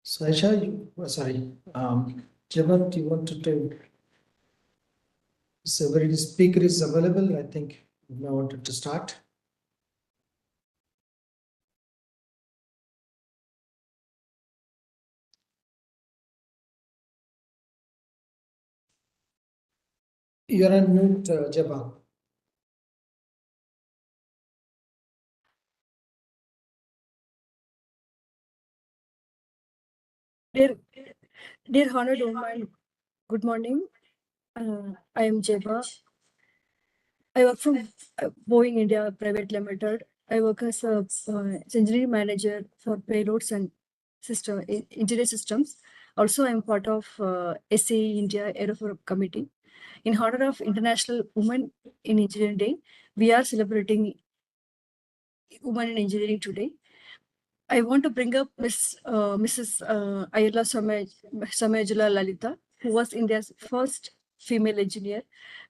So Aisha, Jabat, you wanted to, so where the speaker is available, I think I wanted to start. You're on mute, Jabba. Dear honored woman, good morning. I am Jeba. I work from Boeing India Private Limited. I work as a engineering manager for payloads and engineering systems. Also, I am part of SAE India Aeroforum Committee. In honor of International Women in Engineering Day, we are celebrating Women in Engineering today. I want to bring up Mrs. Ayala Samajula Lalita, who was India's first female engineer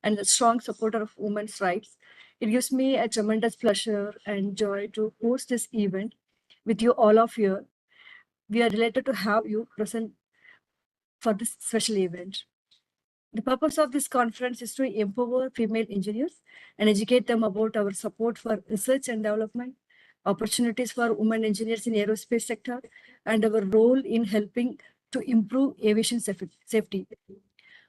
and a strong supporter of women's rights. It gives me a tremendous pleasure and joy to host this event with you all of you. We are delighted to have you present for this special event. The purpose of this conference is to empower female engineers and educate them about our support for research and development, opportunities for women engineers in aerospace sector, and our role in helping to improve aviation safety.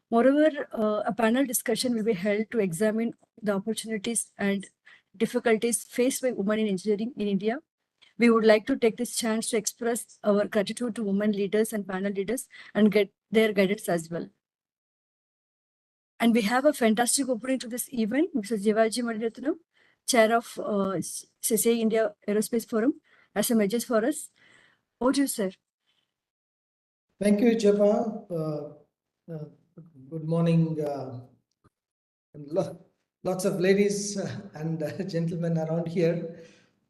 Moreover, a panel discussion will be held to examine the opportunities and difficulties faced by women in engineering in India. We would like to take this chance to express our gratitude to women leaders and panel leaders and get their guidance as well. And we have a fantastic opening to this event, Mr. Jivaji Maniratnam, Chair of CCI India Aerospace Forum, as a message for us. Over to you, sir. Thank you, Jabba. Good morning. Lots of ladies and gentlemen around here.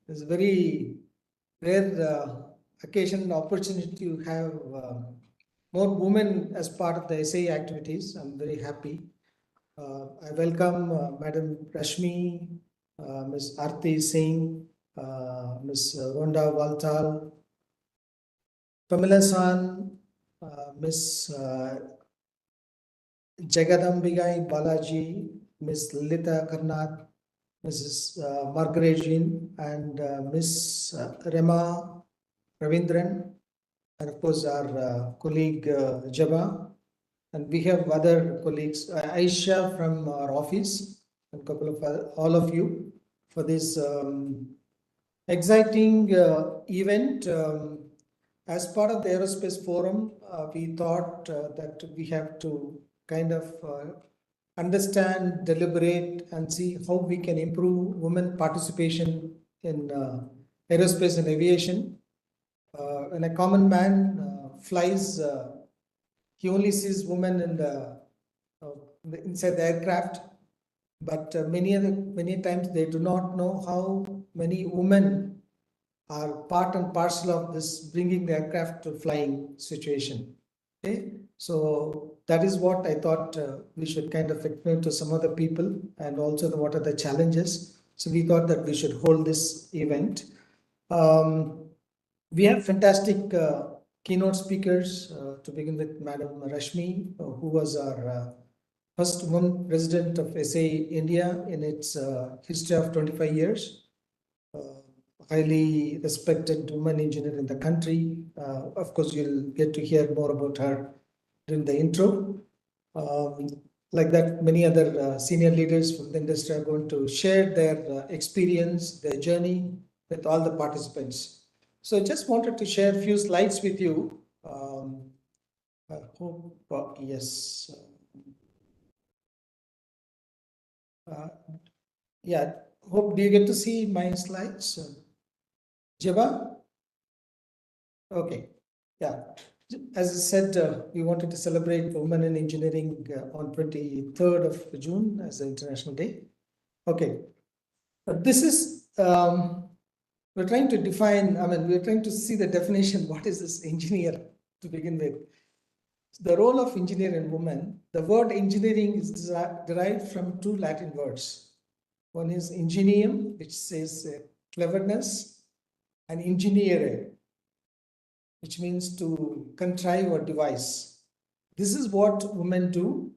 It's a very rare occasion and opportunity to have more women as part of the SA activities. I'm very happy. I welcome Madam Rashmi, Ms. Arti Singh, Ms. Rhonda Waltal, Pamela San, Ms. Jagadambigai Balaji, Ms. Lilita Karnat, Mrs. Margaret Jean, and Ms. Rema Ravindran, and of course our colleague Jaba. And we have other colleagues, Aisha from our office, and a couple of all of you for this exciting event. As part of the Aerospace Forum, we thought that we have to kind of understand, deliberate, and see how we can improve women participation in aerospace and aviation. When a common man flies, he only sees women in inside the aircraft, but many times they do not know how many women are part and parcel of this bringing the aircraft to flying situation. Okay, so that is what I thought we should kind of explain to some other people, and also what are the challenges. So we thought that we should hold this event. We have fantastic keynote speakers, to begin with Madam Rashmi, who was our first woman president of SA India in its history of 25 years. Highly respected woman engineer in the country. Of course, you'll get to hear more about her during the intro. Like that, many other senior leaders from the industry are going to share their experience, their journey with all the participants. So I just wanted to share a few slides with you. I hope, yes. Yeah, hope, do you get to see my slides? Java? Okay, yeah. As I said, we wanted to celebrate Women in Engineering on 23rd of June as the International Day. Okay, but this is, we're trying to define, we're trying to see the definition, what is this engineer to begin with. The role of engineer in women, the word engineering is derived from two Latin words. One is ingenium, which says cleverness, and ingeniere, which means to contrive or devise. This is what women do.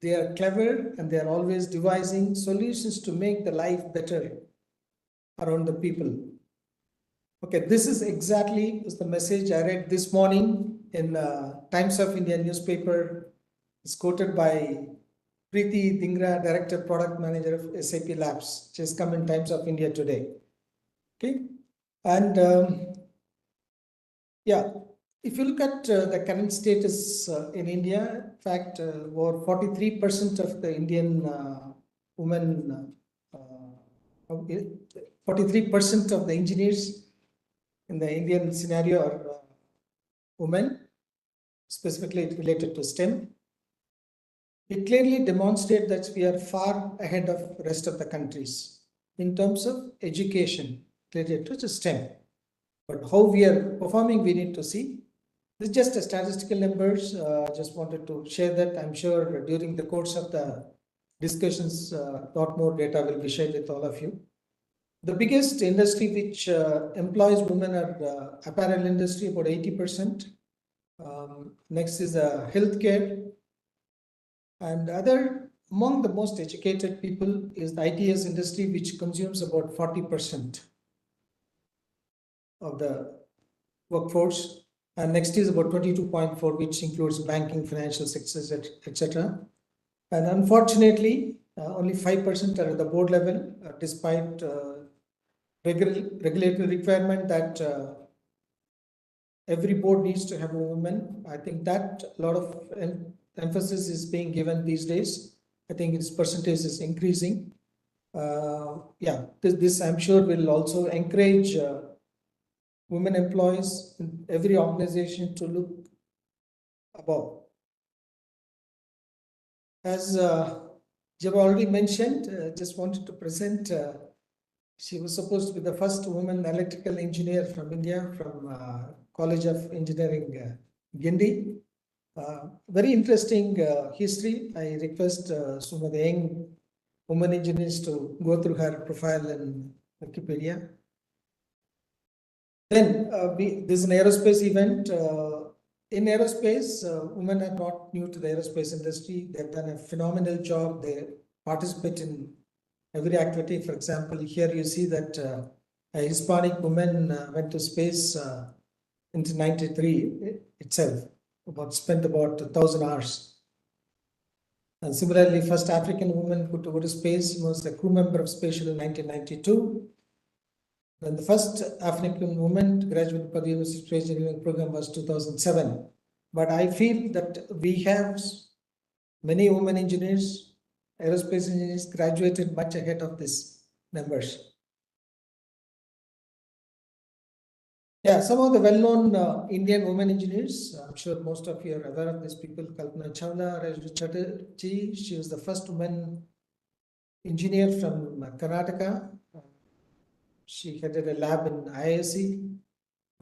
They are clever and they are always devising solutions to make the life better around the people. Okay, this is exactly the message I read this morning in Times of India newspaper. It's quoted by Preeti Dingra, Director Product Manager of SAP Labs, which has come in Times of India today. Okay, and yeah, if you look at the current status in India, in fact, over 43% of the Indian women, 43% of the engineers in the Indian scenario are women, specifically related to STEM. It clearly demonstrates that we are far ahead of the rest of the countries in terms of education related to STEM. But how we are performing, we need to see. This is just a statistical numbers. Just wanted to share that. I'm sure during the course of the discussions, a lot more data will be shared with all of you. The biggest industry which employs women are apparel industry, about 80%. Next is healthcare. And other among the most educated people is the ITS industry, which consumes about 40% of the workforce. And next is about 22.4, which includes banking, financial sectors, etc. And unfortunately, only 5% are at the board level, despite regulatory requirement that every board needs to have a woman. I think that a lot of emphasis is being given these days. I think its percentage is increasing. Yeah, this I'm sure will also encourage women employees in every organization to look above. As Jab already mentioned, just wanted to present, she was supposed to be the first woman electrical engineer from India, from College of Engineering, Gindi. Very interesting history. I request some of the young women engineers to go through her profile in Wikipedia. Then this is an aerospace event. In aerospace, women are not new to the aerospace industry. They've done a phenomenal job. They participate in every activity. For example, here you see that a Hispanic woman went to space in 1993 itself, spent about 1,000 hours. And similarly, first African woman who go to space was a crew member of Spatial in 1992. Then the first African woman to graduate for the University Space Engineering program was 2007. But I feel that we have many women engineers, aerospace engineers graduated much ahead of these numbers. Yeah, some of the well-known Indian women engineers, I'm sure most of you are aware of these people. Kalpana Chawla, Rajni Chatterjee, she was the first woman engineer from Karnataka. She headed a lab in IISc.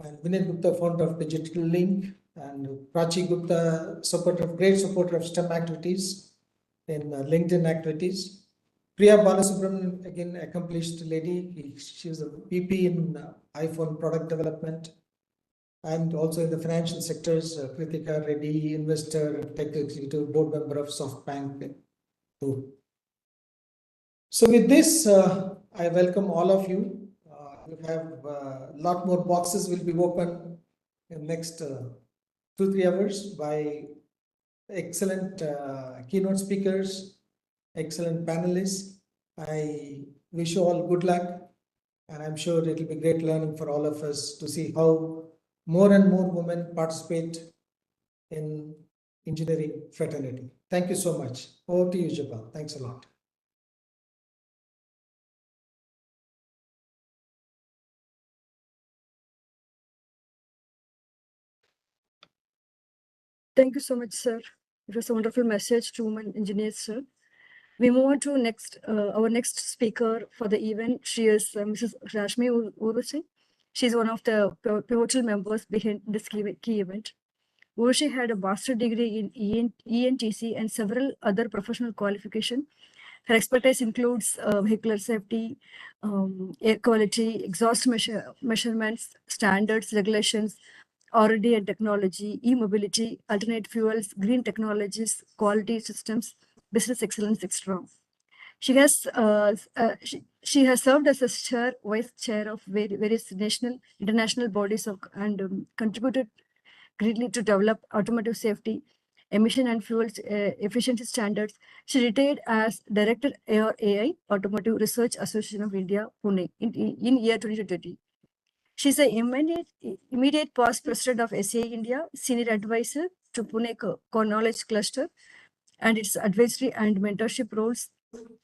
And Vinay Gupta, founder of Digital Link, and Prachi Gupta, great supporter of STEM activities in LinkedIn activities. Priya Balasubramanian, again, accomplished lady. She was a VP in iPhone product development and also in the financial sectors. Kritika Reddy, investor, tech executive, board member of SoftBank. So with this, I welcome all of you. We have a lot more boxes will be open in the next 2-3 hours by excellent keynote speakers, excellent panelists. I wish you all good luck, and I'm sure it will be great learning for all of us to see how more and more women participate in engineering fraternity. Thank you so much. Over to you, Jabal. Thanks a lot. Thank you so much, sir. It was a wonderful message to women engineers, sir. We move on to our next speaker for the event. She is Mrs. Rashmi Urvashi. She's one of the pivotal members behind this key event. Urvashi had a master's degree in ENTC and several other professional qualifications. Her expertise includes vehicular safety, air quality, exhaust measurements, standards, regulations, R&D and technology, e-mobility, alternate fuels, green technologies, quality systems, business excellence, etc. She has served as a vice chair of various national, international bodies and contributed greatly to develop automotive safety, emission and fuel efficiency standards. She retired as Director AI Automotive Research Association of India, Pune, in year 2020. She's the immediate past president of SAI India, senior advisor to Pune Core Knowledge Cluster and its advisory and mentorship roles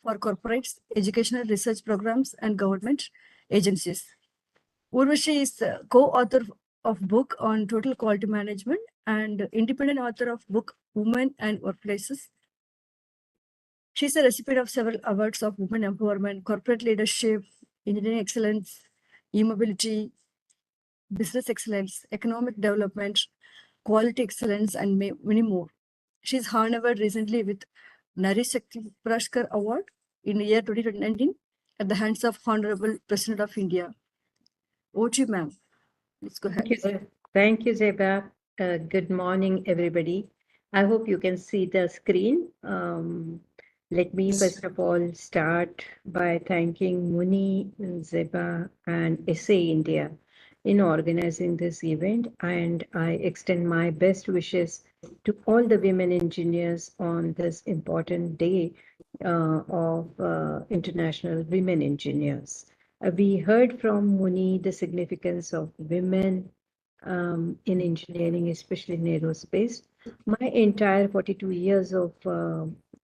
for corporates, educational research programs, and government agencies. Urvashi is co-author of book on total quality management and independent author of book Women and Workplaces. She's a recipient of several awards of women empowerment, corporate leadership, engineering excellence, e-mobility, business excellence, economic development, quality excellence, and many more. She's honored recently with Nari Shakti Puraskar Award in the year 2019 at the hands of Honorable President of India. OG ma'am, let's go ahead. Thank you, Zeba. Good morning, everybody. I hope you can see the screen. Let me first of all start by thanking Muni, Zeba, and SA India in organizing this event, and I extend my best wishes to all the women engineers on this important day of International Women Engineers. We heard from Muni the significance of women in engineering, especially in aerospace. My entire 42 years of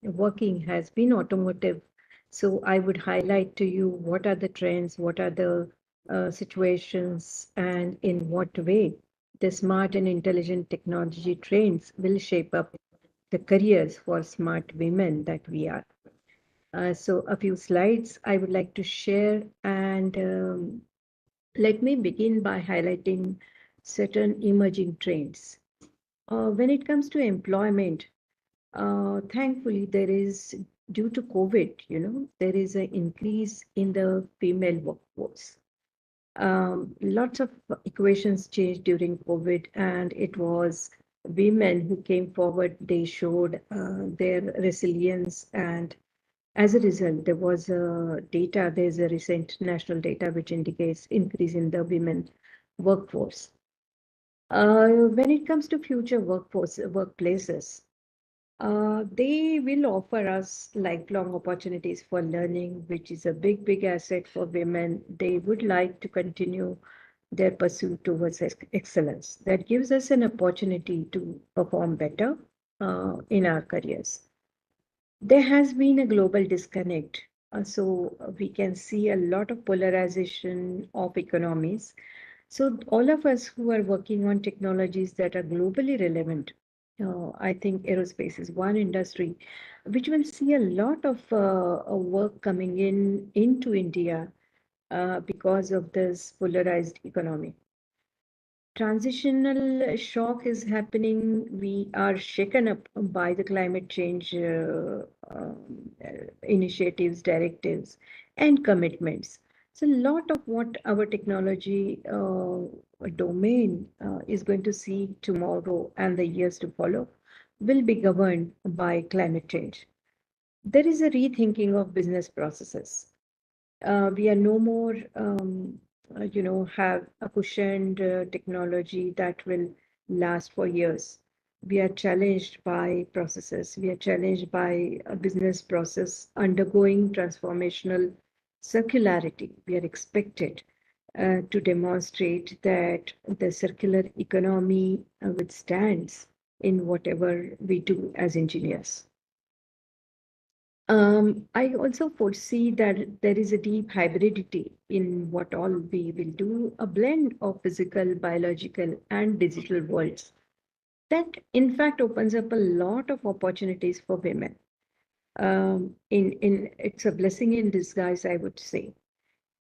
working has been automotive. So I would highlight to you what are the trends, what are the situations, and in what way the smart and intelligent technology trends will shape up the careers for smart women that we are. So a few slides I would like to share, and let me begin by highlighting certain emerging trends. When it comes to employment, thankfully there is, due to COVID, there is an increase in the female workforce. Lots of equations changed during COVID, and it was women who came forward. They showed their resilience, and as a result, there was data. There's a recent national data which indicates increase in the women workforce. When it comes to future workplaces, they will offer us lifelong opportunities for learning, which is a big asset for women. They would like to continue their pursuit towards excellence. That gives us an opportunity to perform better in our careers. There has been a global disconnect. So we can see a lot of polarization of economies. So all of us who are working on technologies that are globally relevant, I think aerospace is one industry which will see a lot of work coming into India because of this polarized economy. Transitional shock is happening. We are shaken up by the climate change initiatives, directives, and commitments. So a lot of what our technology domain is going to see tomorrow and the years to follow will be governed by climate change. There is a rethinking of business processes. We are no more, have a cushioned technology that will last for years. We are challenged by processes. We are challenged by a business process undergoing transformational circularity. We are expected to demonstrate that the circular economy withstands in whatever we do as engineers. I also foresee that there is a deep hybridity in what all we will do, a blend of physical, biological, and digital worlds. That, in fact, opens up a lot of opportunities for women. It's a blessing in disguise, I would say.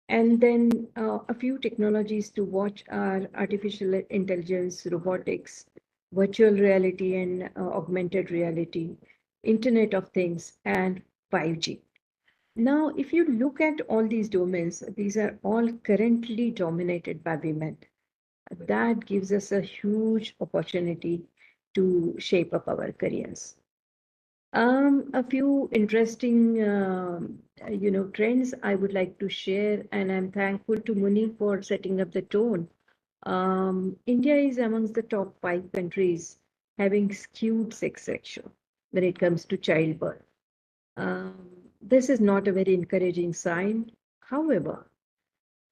And then a few technologies to watch are artificial intelligence, robotics, virtual reality, and augmented reality, Internet of Things, and 5G. Now, if you look at all these domains, these are all currently dominated by women. that gives us a huge opportunity to shape up our careers. A few interesting, trends I would like to share, and I'm thankful to Muni for setting up the tone. India is amongst the top 5 countries having skewed sex ratio when it comes to childbirth. This is not a very encouraging sign. However,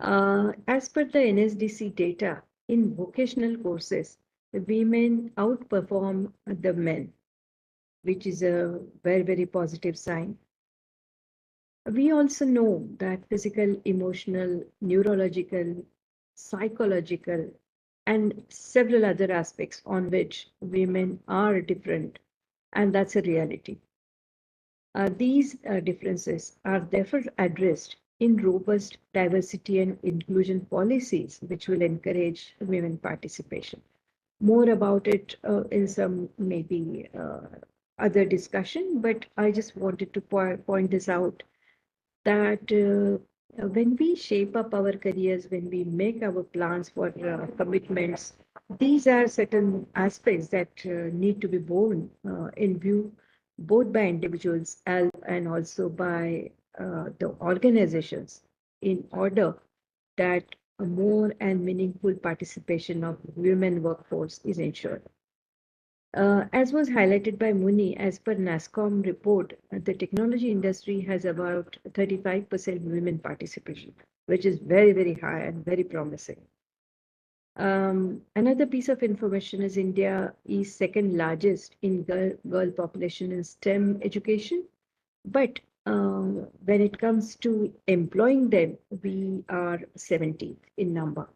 as per the NSDC data, in vocational courses, the women outperform the men, which is a very, very positive sign. We also know that physical, emotional, neurological, psychological, and several other aspects on which women are different, and that's a reality. These differences are therefore addressed in robust diversity and inclusion policies, which will encourage women participation. More about it in some maybe other discussion, but I just wanted to point this out that when we shape up our careers, when we make our plans for commitments, these are certain aspects that need to be borne in view both by individuals and also by the organizations in order that a more and meaningful participation of women workforce is ensured. As was highlighted by Muni, as per NASSCOM report, the technology industry has about 35% women participation, which is very, very high and very promising. Another piece of information is India is second largest in girl population in STEM education, but when it comes to employing them, we are 17th in number.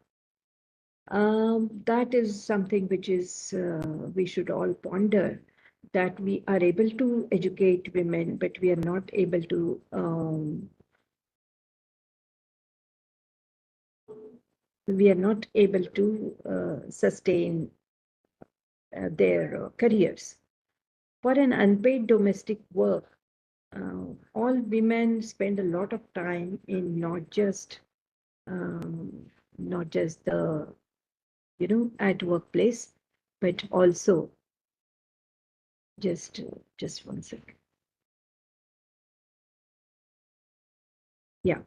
That is something which is we should all ponder, that we are able to educate women, but we are not able to sustain their careers. For an unpaid domestic work, all women spend a lot of time in not just the at workplace, but also just 1 second. Yeah.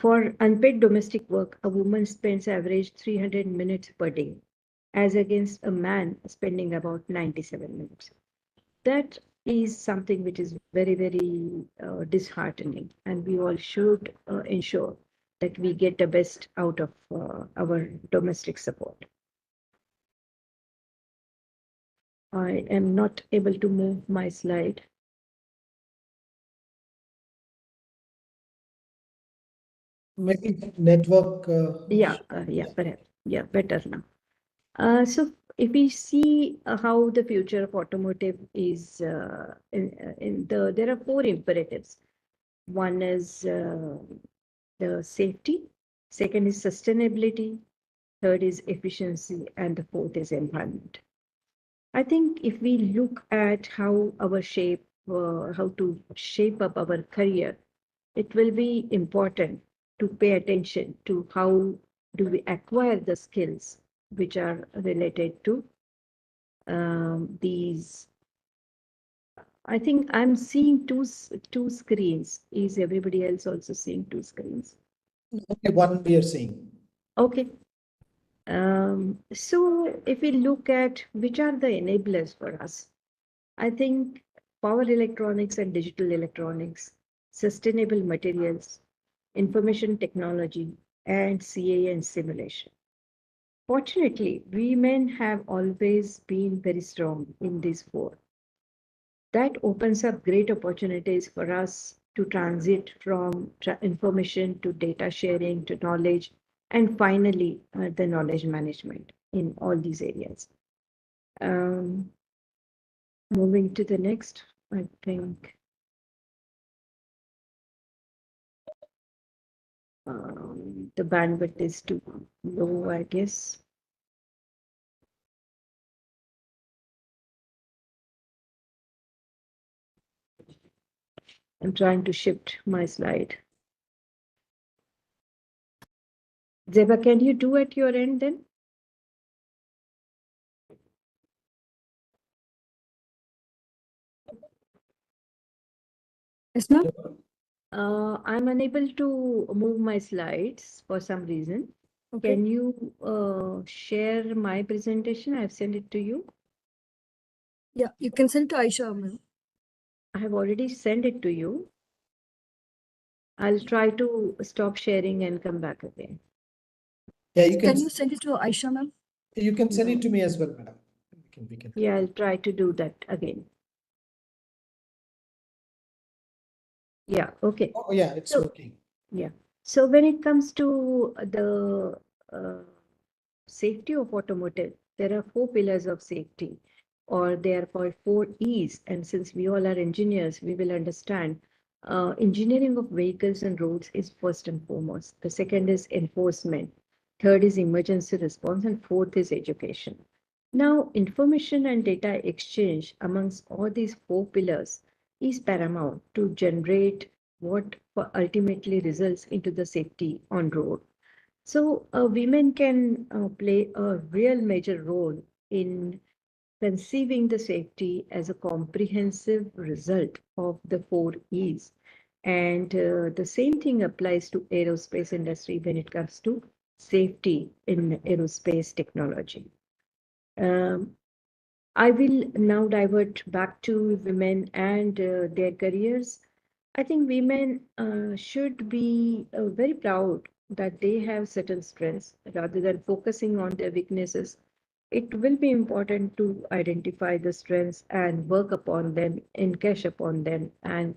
For unpaid domestic work, a woman spends average 300 minutes per day, as against a man spending about 97 minutes. That is something which is very, very disheartening, and we all should ensure that we get the best out of our domestic support. I am not able to move my slide. Maybe network. Perhaps. Yeah, better now. So if we see how the future of automotive is there are 4 imperatives. One is the safety, second is sustainability, third is efficiency, and the fourth is environment. I think if we look at how to shape up our career, it will be important to pay attention to how do we acquire the skills which are related to these. I think I'm seeing two screens. Is everybody else also seeing 2 screens? Only one we are seeing. Okay. So if we look at which are the enablers for us, I think power electronics and digital electronics, sustainable materials, information technology, and CA and simulation. Fortunately, women have always been very strong in these 4. That opens up great opportunities for us to transit from information to data sharing to knowledge, and finally the knowledge management in all these areas. Moving to the next, I think the bandwidth is too low, I guess. I'm trying to shift my slide. Zeba, can you do at your end then? Yes, ma'am. I'm unable to move my slides for some reason. Okay. Can you share my presentation? I've sent it to you. Yeah, you can send to Aisha, ma'am. I have already sent it to you. I'll try to stop sharing and come back again. Yeah, you Can you send it to Aisha, ma'am? you can send No. it to me as well, madam. We can. Yeah, I'll try to do that again. Yeah, okay. Oh, yeah, it's So- working. Yeah. So when it comes to the safety of automotive, there are 4 pillars of safety, or they are called 4 E's. And since we all are engineers, we will understand engineering of vehicles and roads is first and foremost. The second is enforcement. Third is emergency response. And fourth is education. Now, information and data exchange amongst all these 4 pillars is paramount to generate what ultimately results into the safety on road. So women can play a real major role in conceiving the safety as a comprehensive result of the 4 E's. And the same thing applies to aerospace industry when it comes to safety in aerospace technology. Um, I will now divert back to women and their careers. I think women should be very proud that they have certain strengths rather than focusing on their weaknesses. It will be important to identify the strengths and work upon them, encash upon them, and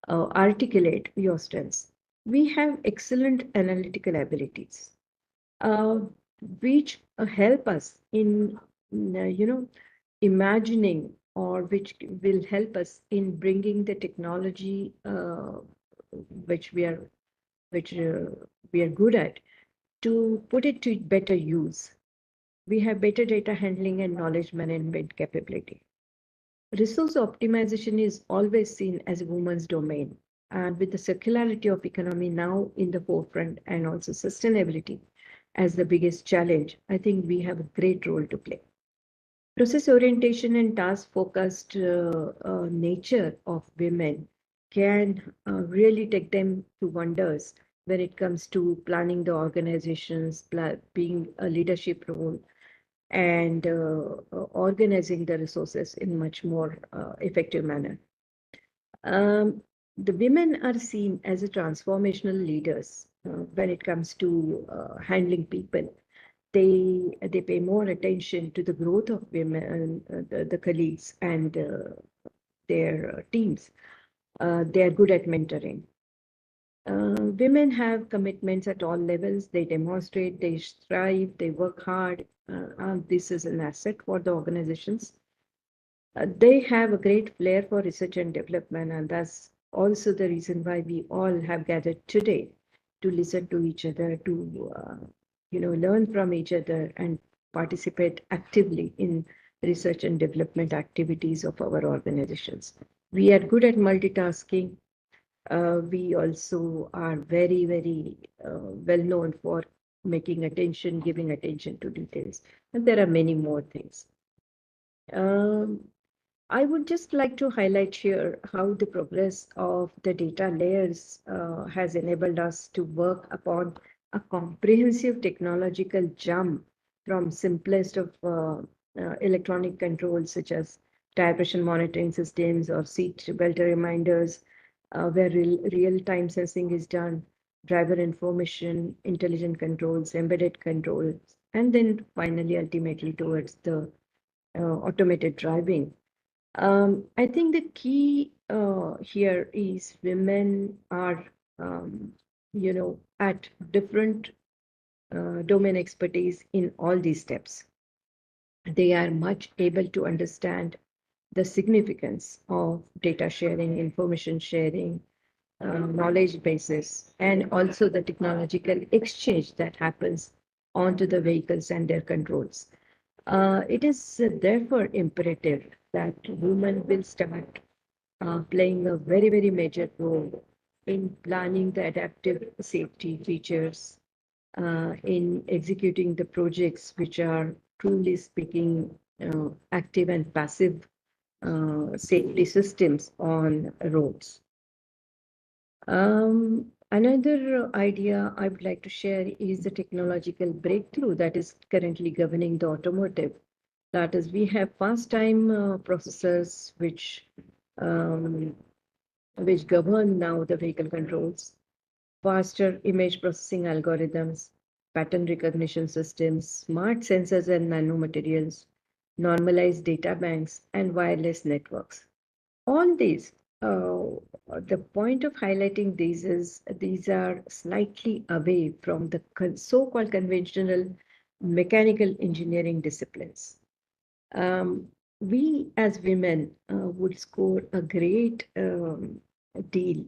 articulate your strengths. We have excellent analytical abilities, uh, which help us in, imagining, or which will help us in bringing the technology which we are which we are good at, to put it to better use. We have better data handling and knowledge management capability. Resource optimization is always seen as a woman's domain, and with the circularity of economy now in the forefront, and also sustainability as the biggest challenge, I think we have a great role to play. Process orientation and task focused nature of women can really take them to wonders when it comes to planning the organizations, being a leadership role, and organizing the resources in much more effective manner. Um, the women are seen as a transformational leaders when it comes to handling people. They pay more attention to the growth of women, the colleagues, and their teams. They are good at mentoring. Women have commitments at all levels. They demonstrate, they strive, they work hard. This is an asset for the organizations. They have a great flair for research and development, and that's also the reason why we all have gathered today to listen to each other, to learn from each other, and participate actively in research and development activities of our organizations. We are good at multitasking. We also are very, very well known for giving attention to details, and there are many more things. Um, I would just like to highlight here how the progress of the data layers has enabled us to work upon a comprehensive technological jump from simplest of electronic controls such as tire pressure monitoring systems or seat belt reminders, where real-time sensing is done, driver information, intelligent controls, embedded controls, and then finally, ultimately towards the automated driving. I think the key here is women are, at different domain expertise in all these steps. They are much able to understand the significance of data sharing, information sharing, knowledge bases, and also the technological exchange that happens onto the vehicles and their controls. It is therefore imperative that women will start playing a very, very major role in planning the adaptive safety features, in executing the projects which are truly speaking active and passive safety systems on roads. Another idea I would like to share is the technological breakthrough that is currently governing the automotive. That is, we have fast time processors which govern now the vehicle controls, faster image processing algorithms, pattern recognition systems, smart sensors and nanomaterials, normalized data banks, and wireless networks. All these, the point of highlighting these is these are slightly away from the so-called conventional mechanical engineering disciplines. We as women would score a great deal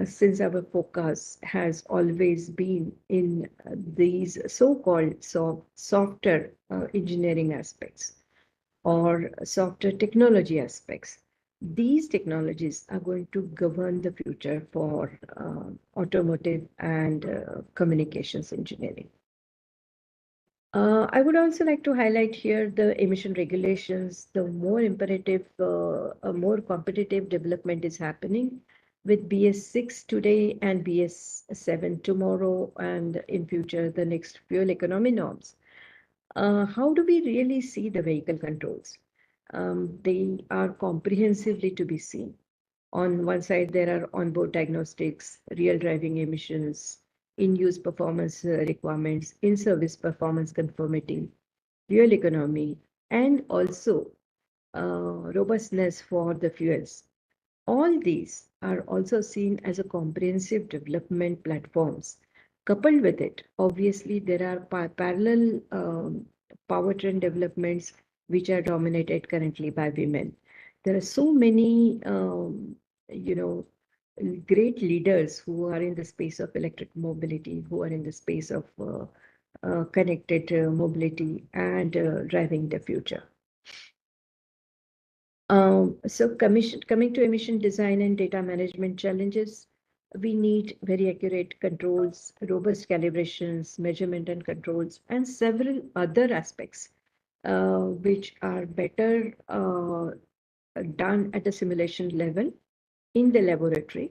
since our focus has always been in these so-called softer engineering aspects or software technology aspects. These technologies are going to govern the future for automotive and communications engineering. I would also like to highlight here the emission regulations. The more imperative, a more competitive development is happening with BS6 today and BS7 tomorrow, and in future, the next fuel economy norms. How do we really see the vehicle controls? They are comprehensively to be seen. On one side, there are onboard diagnostics, real driving emissions, in-use performance requirements, in-service performance conformity, fuel economy, and also robustness for the fuels. All these are also seen as a comprehensive development platforms. Coupled with it, obviously, there are parallel powertrain developments which are dominated currently by women. There are so many, great leaders who are in the space of electric mobility, who are in the space of connected mobility and driving the future. So coming to emission design and data management challenges, we need very accurate controls, robust calibrations, measurement and controls, and several other aspects which are better done at the simulation level in the laboratory,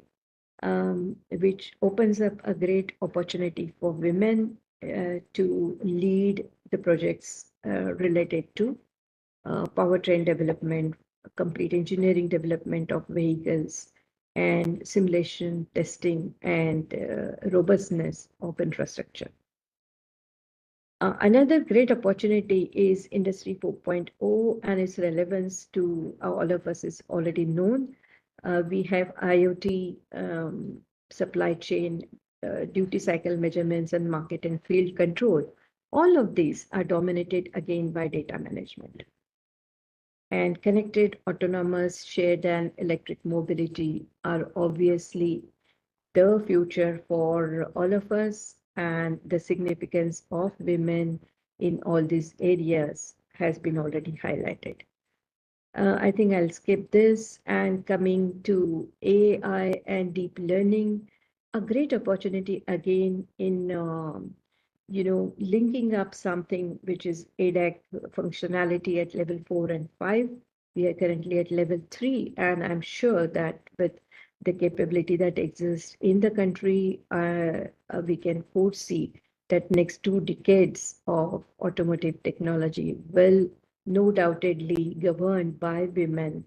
which opens up a great opportunity for women to lead the projects related to powertrain development, complete engineering development of vehicles, and simulation testing and robustness of infrastructure. Another great opportunity is Industry 4.0, and its relevance to all of us is already known. We have IoT, supply chain, duty cycle measurements, and market and field control. All of these are dominated again by data management. And connected, autonomous, shared, and electric mobility are obviously the future for all of us, and the significance of women in all these areas has been already highlighted. I think I'll skip this, and coming to AI and deep learning, a great opportunity again in linking up something which is ADAC functionality at level 4 and 5. We are currently at level 3, and I'm sure that with the capability that exists in the country, we can foresee that next 2 decades of automotive technology will no doubtedly governed by women,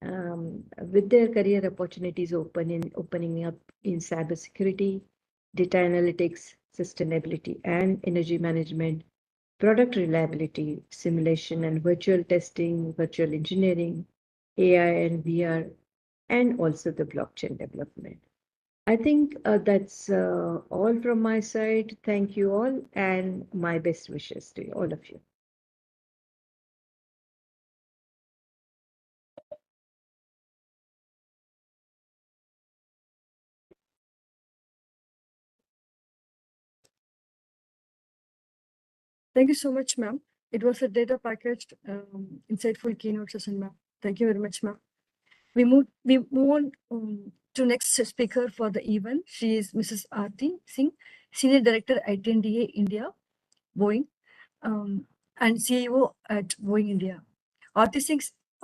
with their career opportunities opening up in cybersecurity, data analytics, sustainability and energy management, product reliability, simulation and virtual testing, virtual engineering, AI and VR, and also the blockchain development. I think that's all from my side. Thank you all, and my best wishes to all of you. Thank you so much, ma'am. It was a data packaged, insightful keynote session, ma'am. Thank you very much, ma'am. We move on to next speaker for the event. She is Mrs. Aarti Singh, Senior Director at INDA India, Boeing, and CEO at Boeing India. Aarti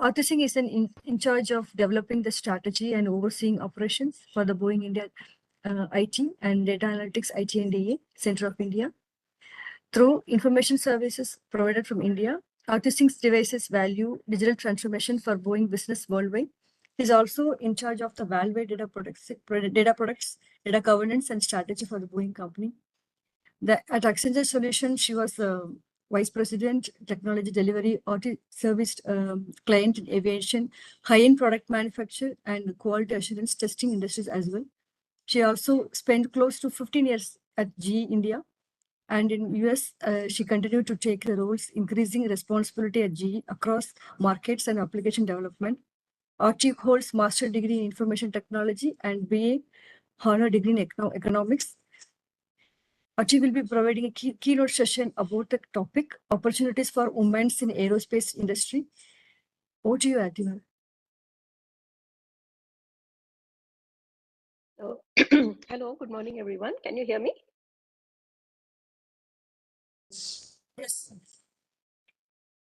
Arthur Singh is in charge of developing the strategy and overseeing operations for the Boeing India IT and Data Analytics IT and DA Center of India. Through information services provided from India, Arthur Singh's devices value digital transformation for Boeing business worldwide. He's also in charge of the worldwide data products, data governance and strategy for the Boeing company. At Accenture Solutions, she was the Vice President, Technology Delivery, Audit Service Client in Aviation, High-end Product Manufacture, and Quality Assurance Testing Industries as well. She also spent close to 15 years at GE India. And in US, she continued to take the roles, increasing responsibility at GE across markets and application development. Archie holds Master Degree in Information Technology and BA Honor Degree in Economics. Archie will be providing a keynote session about the topic, opportunities for women in aerospace industry. Over to you, Atima. Hello, good morning, everyone. Can you hear me? Yes.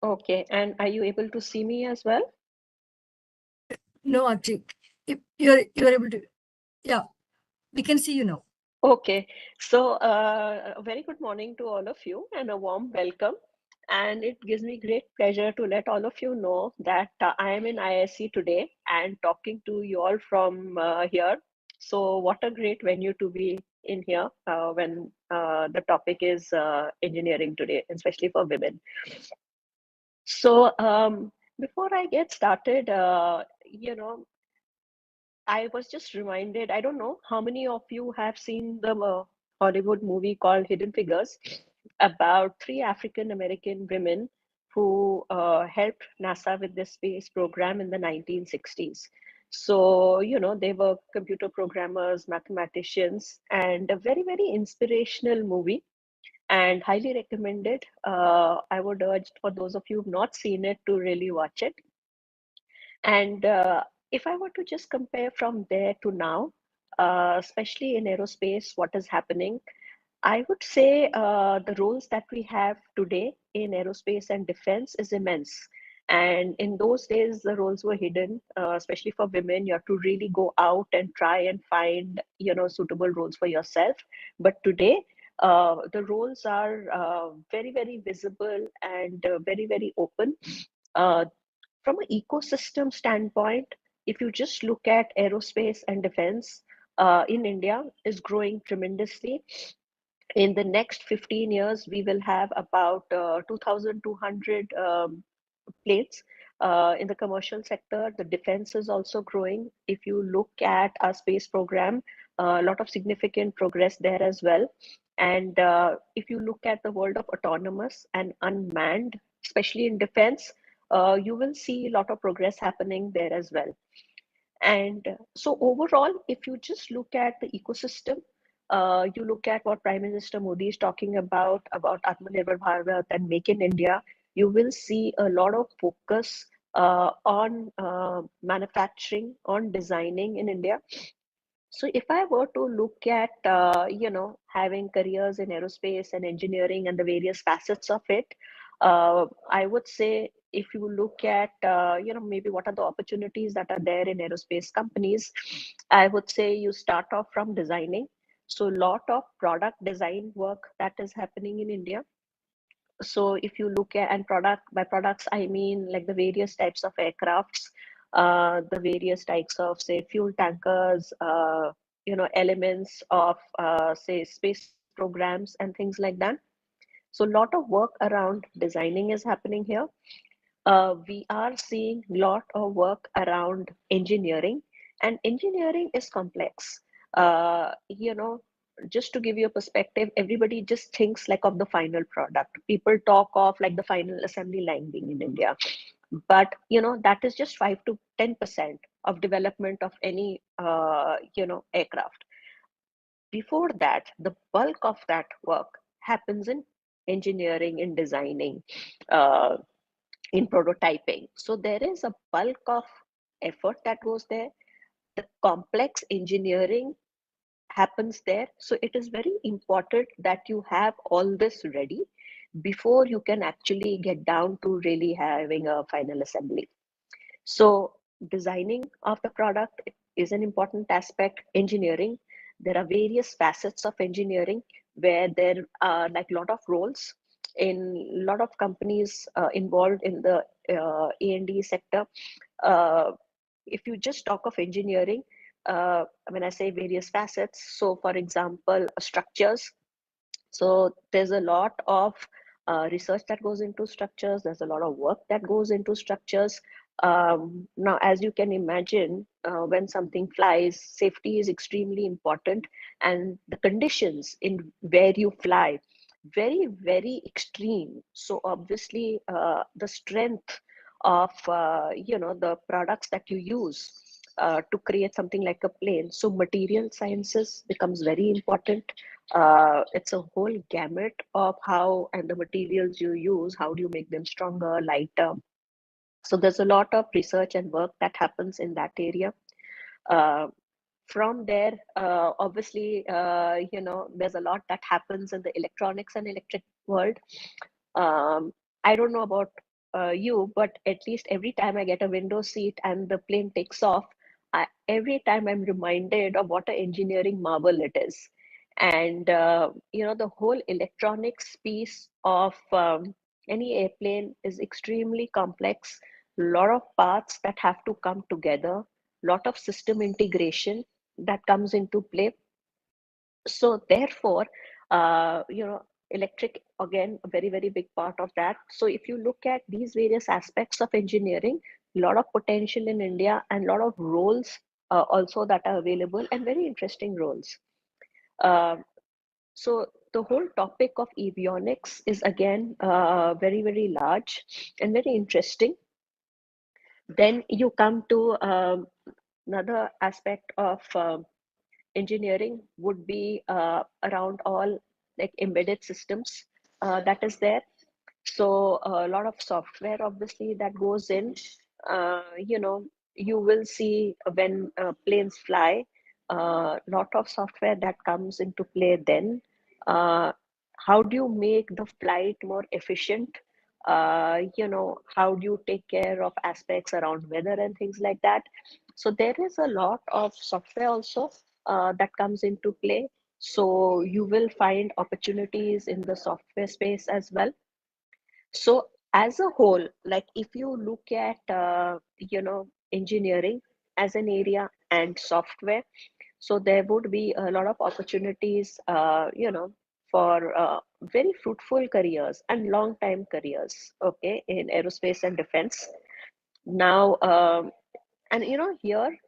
Okay, and are you able to see me as well? No, Archie. If you're able to, yeah, we can see you now. Okay, so a very good morning to all of you and a warm welcome. And it gives me great pleasure to let all of you know that I am in ISC today and talking to you all from here. So what a great venue to be in here when the topic is engineering today, especially for women. So before I get started, I was just reminded, I don't know how many of you have seen the Hollywood movie called Hidden Figures about three African American women who helped NASA with the space program in the 1960s. So, they were computer programmers, mathematicians, and a very, very inspirational movie and highly recommended. I would urge for those of you who've not seen it to really watch it. And if I were to just compare from there to now, especially in aerospace, what is happening, I would say the roles that we have today in aerospace and defense is immense. And in those days, the roles were hidden, especially for women. You have to really go out and try and find, suitable roles for yourself. But today, the roles are very, very visible and very, very open. Uh, from an ecosystem standpoint, if you just look at aerospace and defense in India, is growing tremendously. In the next 15 years, we will have about 2,200 planes in the commercial sector. The defense is also growing. If you look at our space program, a lot of significant progress there as well. And if you look at the world of autonomous and unmanned, especially in defense, you will see a lot of progress happening there as well. And so overall, if you just look at the ecosystem, you look at what Prime Minister Modi is talking about Atmanirbhar Bharat and Make in India, you will see a lot of focus on manufacturing, on designing in India. So if I were to look at, having careers in aerospace and engineering and the various facets of it, I would say if you look at, maybe what are the opportunities that are there in aerospace companies, I would say you start off from designing. So a lot of product design work that is happening in India. So if you look at, and product by products, I mean like the various types of aircrafts, the various types of, say, fuel tankers, elements of, say, space programs and things like that. So a lot of work around designing is happening here. We are seeing a lot of work around engineering, and engineering is complex. Just to give you a perspective, everybody just thinks like of the final product. People talk of like the final assembly line being in India, but that is just 5 to 10% of development of any aircraft. Before that, the bulk of that work happens in engineering, in designing, uh, in prototyping. So there is a bulk of effort that goes there. The complex engineering happens there. So it is very important that you have all this ready before you can actually get down to really having a final assembly. So designing of the product is an important aspect. Engineering, there are various facets of engineering where there are like a lot of roles in a lot of companies involved in the A&D sector. Uh, if you just talk of engineering, when I say various facets, so for example, structures. So there's a lot of research that goes into structures. There's a lot of work that goes into structures. Now, as you can imagine, when something flies, safety is extremely important, and the conditions in where you fly, very, very extreme. So obviously, the strength of the products that you use to create something like a plane. So material sciences becomes very important. It's a whole gamut of how and the materials you use, how do you make them stronger, lighter. So there's a lot of research and work that happens in that area. Uh, from there, obviously, there's a lot that happens in the electronics and electric world. I don't know about you, but at least every time I get a window seat and the plane takes off, every time I'm reminded of what an engineering marvel it is. And, the whole electronics piece of any airplane is extremely complex. A lot of parts that have to come together, lot of system integration that comes into play. So therefore, electric, again, a very, very big part of that. So if you look at these various aspects of engineering, a lot of potential in India and a lot of roles also that are available, and very interesting roles. Uh, so the whole topic of avionics is again very, very large and very interesting. Then you come to another aspect of engineering would be around all like embedded systems that is there. So a lot of software obviously that goes in. You will see when planes fly, a lot of software that comes into play then. uh, how do you make the flight more efficient? How do you take care of aspects around weather and things like that? So there is a lot of software also that comes into play. So you will find opportunities in the software space as well. So as a whole, like if you look at engineering as an area and software, so there would be a lot of opportunities for very fruitful careers and long time careers, okay, in aerospace and defense. Now, and here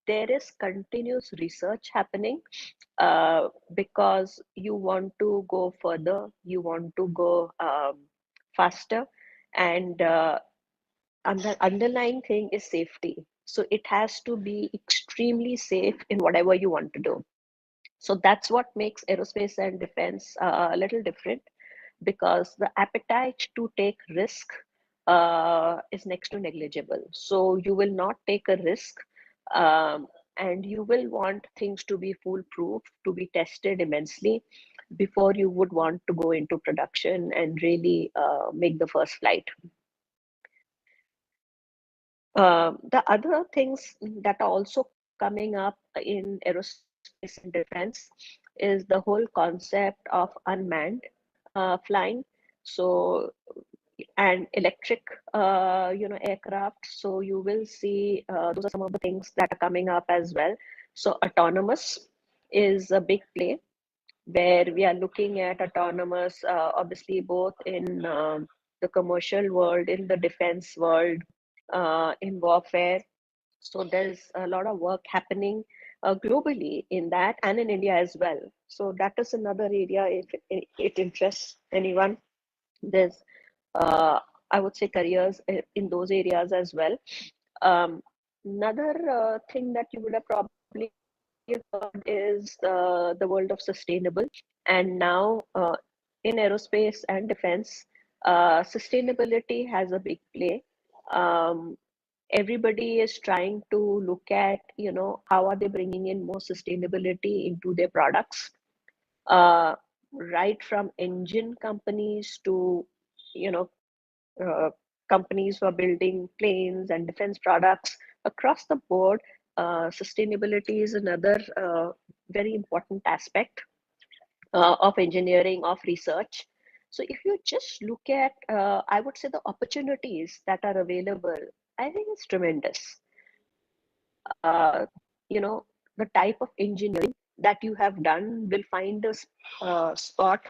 there is continuous research happening because you want to go further, you want to go faster, and underlying thing is safety. So it has to be extremely safe in whatever you want to do. So that's what makes aerospace and defense a little different, because the appetite to take risk is next to negligible. So you will not take a risk, and you will want things to be foolproof, to be tested immensely before you would want to go into production and really make the first flight. The other things that are also coming up in aerospace and defense is the whole concept of unmanned flying. So, and electric, aircraft. So you will see those are some of the things that are coming up as well. So autonomous is a big play where we are looking at autonomous, obviously both in the commercial world, in the defense world, in warfare. So there's a lot of work happening globally in that, and in India as well. So that is another area if it interests anyone. There's, uh, I would say, careers in those areas as well. Another thing that you would have probably heard is the world of sustainable. And now in aerospace and defense, sustainability has a big play. Um, Everybody is trying to look at, how are they bringing in more sustainability into their products, right from engine companies to, you know, uh, companies who are building planes and defense products across the board. Sustainability is another very important aspect of engineering, of research. So if you just look at, I would say the opportunities that are available, I think it's tremendous. uh, you know, the type of engineering that you have done will find a spot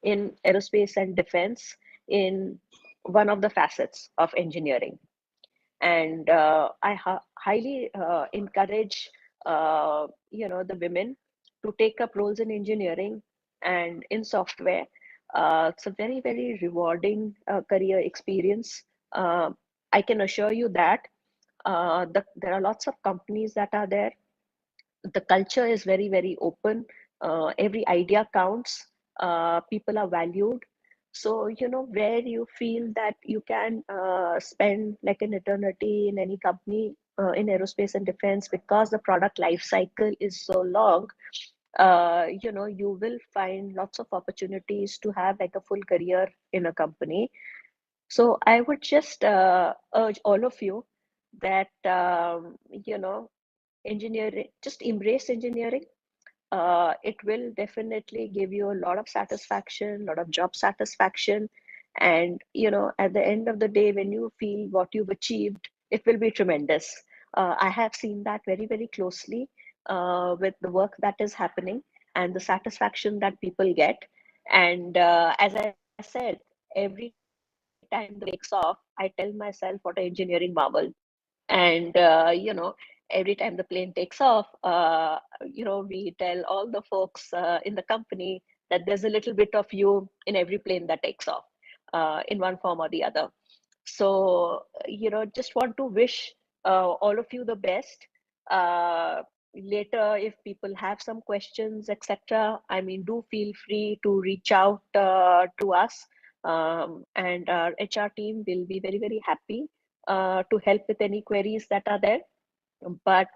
in aerospace and defense in one of the facets of engineering. And I highly encourage, the women to take up roles in engineering and in software. It's a very, very rewarding career experience. I can assure you that there are lots of companies that are there. The culture is very, very open. Every idea counts. People are valued. So, where you feel that you can spend like an eternity in any company in aerospace and defense, because the product life cycle is so long, you will find lots of opportunities to have like a full career in a company. So I would just urge all of you that, engineering, just embrace engineering. It will definitely give you a lot of satisfaction, a lot of job satisfaction. And, at the end of the day, when you feel what you've achieved, it will be tremendous. I have seen that very, very closely with the work that is happening and the satisfaction that people get. And as I said, every time the takes off, I tell myself what an engineering marvel. And every time the plane takes off, we tell all the folks in the company that there's a little bit of you in every plane that takes off in one form or the other. So just want to wish all of you the best. Later, if people have some questions, etc., I mean, do feel free to reach out to us, and our HR team will be very, very happy to help with any queries that are there. But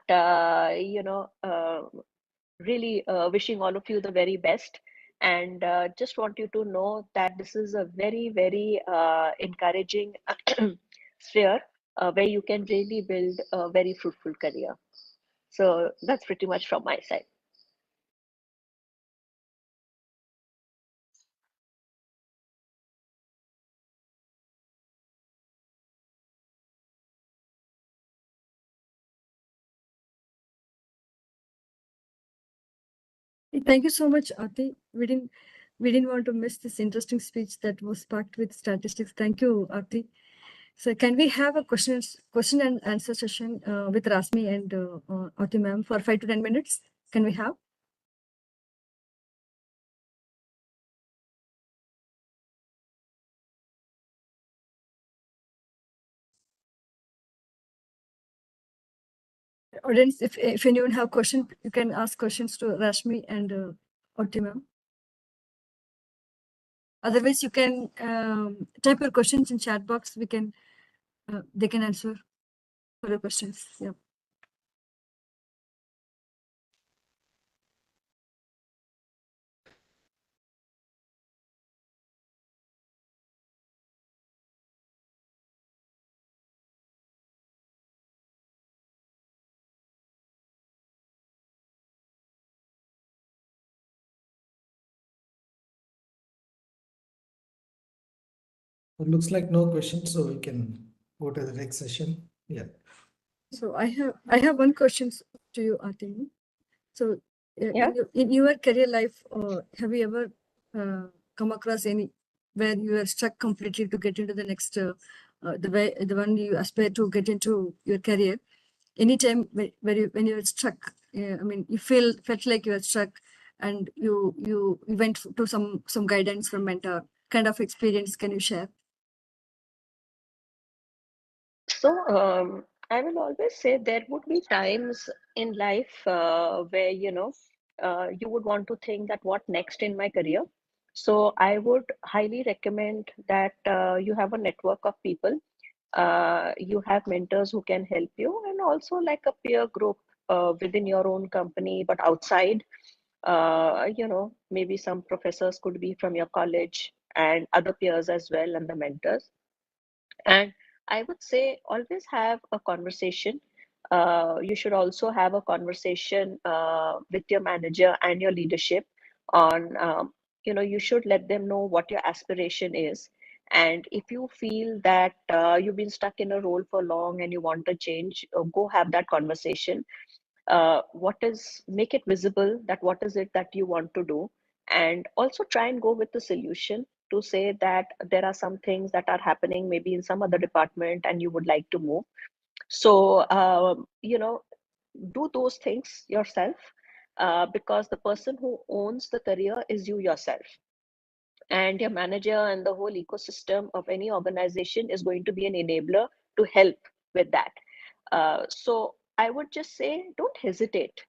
really wishing all of you the very best, and just want you to know that this is a very, very encouraging sphere where you can really build a very fruitful career. So that's pretty much from my side. Thank you so much, Aarti. We didn't want to miss this interesting speech that was packed with statistics. Thank you, Aarti. So can we have a question and answer session with Rasmi and Aarti ma'am for 5 to 10 minutes? Can we have? Audience, if anyone have question, you can ask questions to Rashmi and Aarti ma'am. Otherwise, you can type your questions in chat box. They can answer for the questions. Yeah. It looks like no questions, so we can go to the next session. Yeah. So I have one question to you, Aarti. So Yeah. in your career life, have you ever come across any where you are stuck completely to get into the next the one you aspire to get into your career? Anytime when you're stuck, I mean, you felt like you are stuck, and you went to some guidance from mentor kind of experience. Can you share? So I will always say there would be times in life where you would want to think that what next in my career. So I would highly recommend that you have a network of people. You have mentors who can help you, and also like a peer group within your own company, but outside. Maybe some professors could be from your college and other peers as well, and the mentors. And I would say always have a conversation. You should also have a conversation with your manager and your leadership on, you should let them know what your aspiration is. And if you feel that you've been stuck in a role for long and you want to change, go have that conversation. Make it visible that what is it that you want to do, and also try and go with the solution to say that there are some things that are happening maybe in some other department and you would like to move. So do those things yourself, because the person who owns the career is you yourself, and your manager and the whole ecosystem of any organization is going to be an enabler to help with that. So I would just say don't hesitate,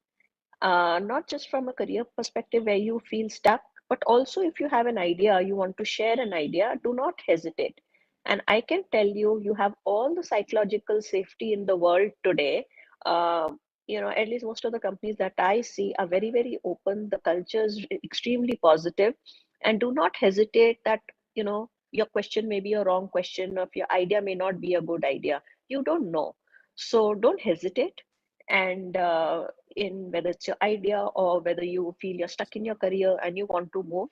not just from a career perspective where you feel stuck, but also if you have an idea, you want to share an idea, do not hesitate. And I can tell you, you have all the psychological safety in the world today. At least most of the companies that I see are very, very open. The culture is extremely positive, and do not hesitate that, your question may be a wrong question, or if your idea may not be a good idea. You don't know. So don't hesitate. And in whether it's your idea or whether you feel you're stuck in your career and you want to move,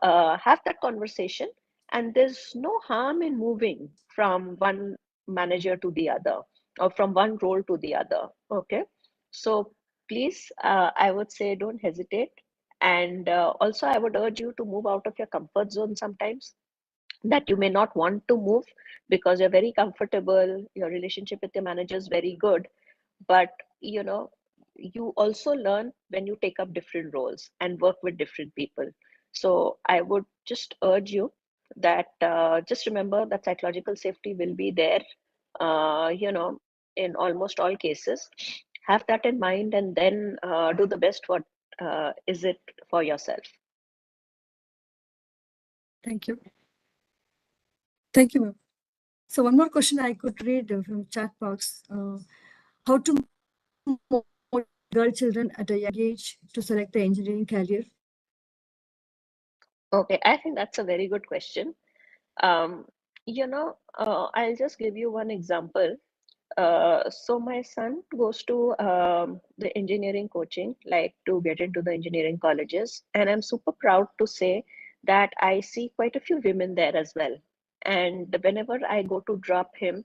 have that conversation. And there's no harm in moving from one manager to the other, or from one role to the other. Okay. So please, I would say don't hesitate. And also, I would urge you to move out of your comfort zone sometimes, that you may not want to move because you're very comfortable, your relationship with your manager is very good, but you also learn when you take up different roles and work with different people. So I would just urge you that just remember that psychological safety will be there, uh, you know in almost all cases. Have that in mind, and then do the best what is it for yourself. Thank you. Thank you, ma'am. So one more question I could read from chat box. How to motivate girl children at a young age to select the engineering career? Okay, I think that's a very good question. um, I'll just give you one example. So my son goes to the engineering coaching, like to get into the engineering colleges, and I'm super proud to say that I see quite a few women there as well. And whenever I go to drop him,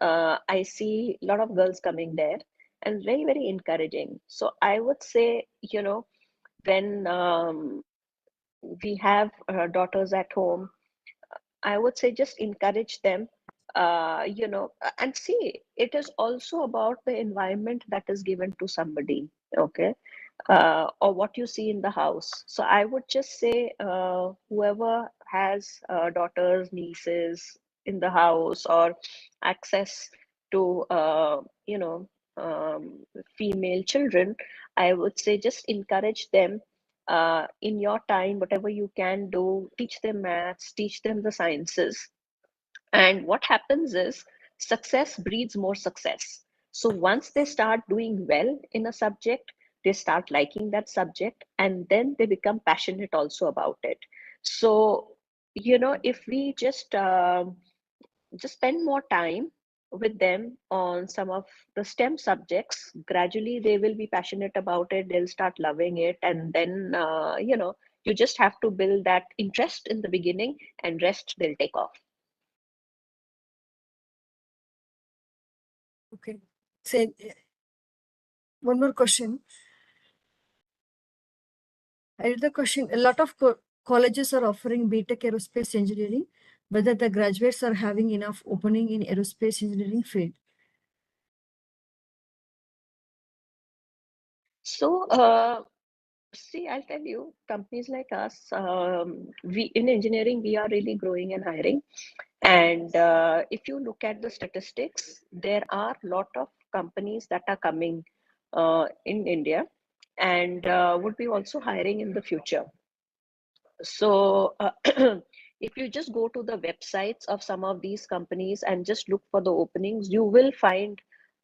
I see a lot of girls coming there, and very, very encouraging. So I would say, when we have daughters at home, I would say just encourage them, and see, it is also about the environment that is given to somebody, okay, or what you see in the house. So I would just say, whoever has daughters, nieces in the house, or access to, female children, I would say just encourage them, in your time, whatever you can do, teach them maths, teach them the sciences. And what happens is success breeds more success. So once they start doing well in a subject, they start liking that subject, and then they become passionate also about it. So, if we just spend more time with them on some of the STEM subjects, gradually they will be passionate about it, they'll start loving it, and then you just have to build that interest in the beginning, and rest they'll take off. Okay. Say one more question. I read the question. A lot of colleges are offering BTech aerospace engineering, whether the graduates are having enough opening in aerospace engineering field. So, see, I'll tell you, companies like us, we in engineering, we are really growing and hiring. And if you look at the statistics, there are a lot of companies that are coming in India, and would be also hiring in the future. So, if you just go to the websites of some of these companies and just look for the openings, you will find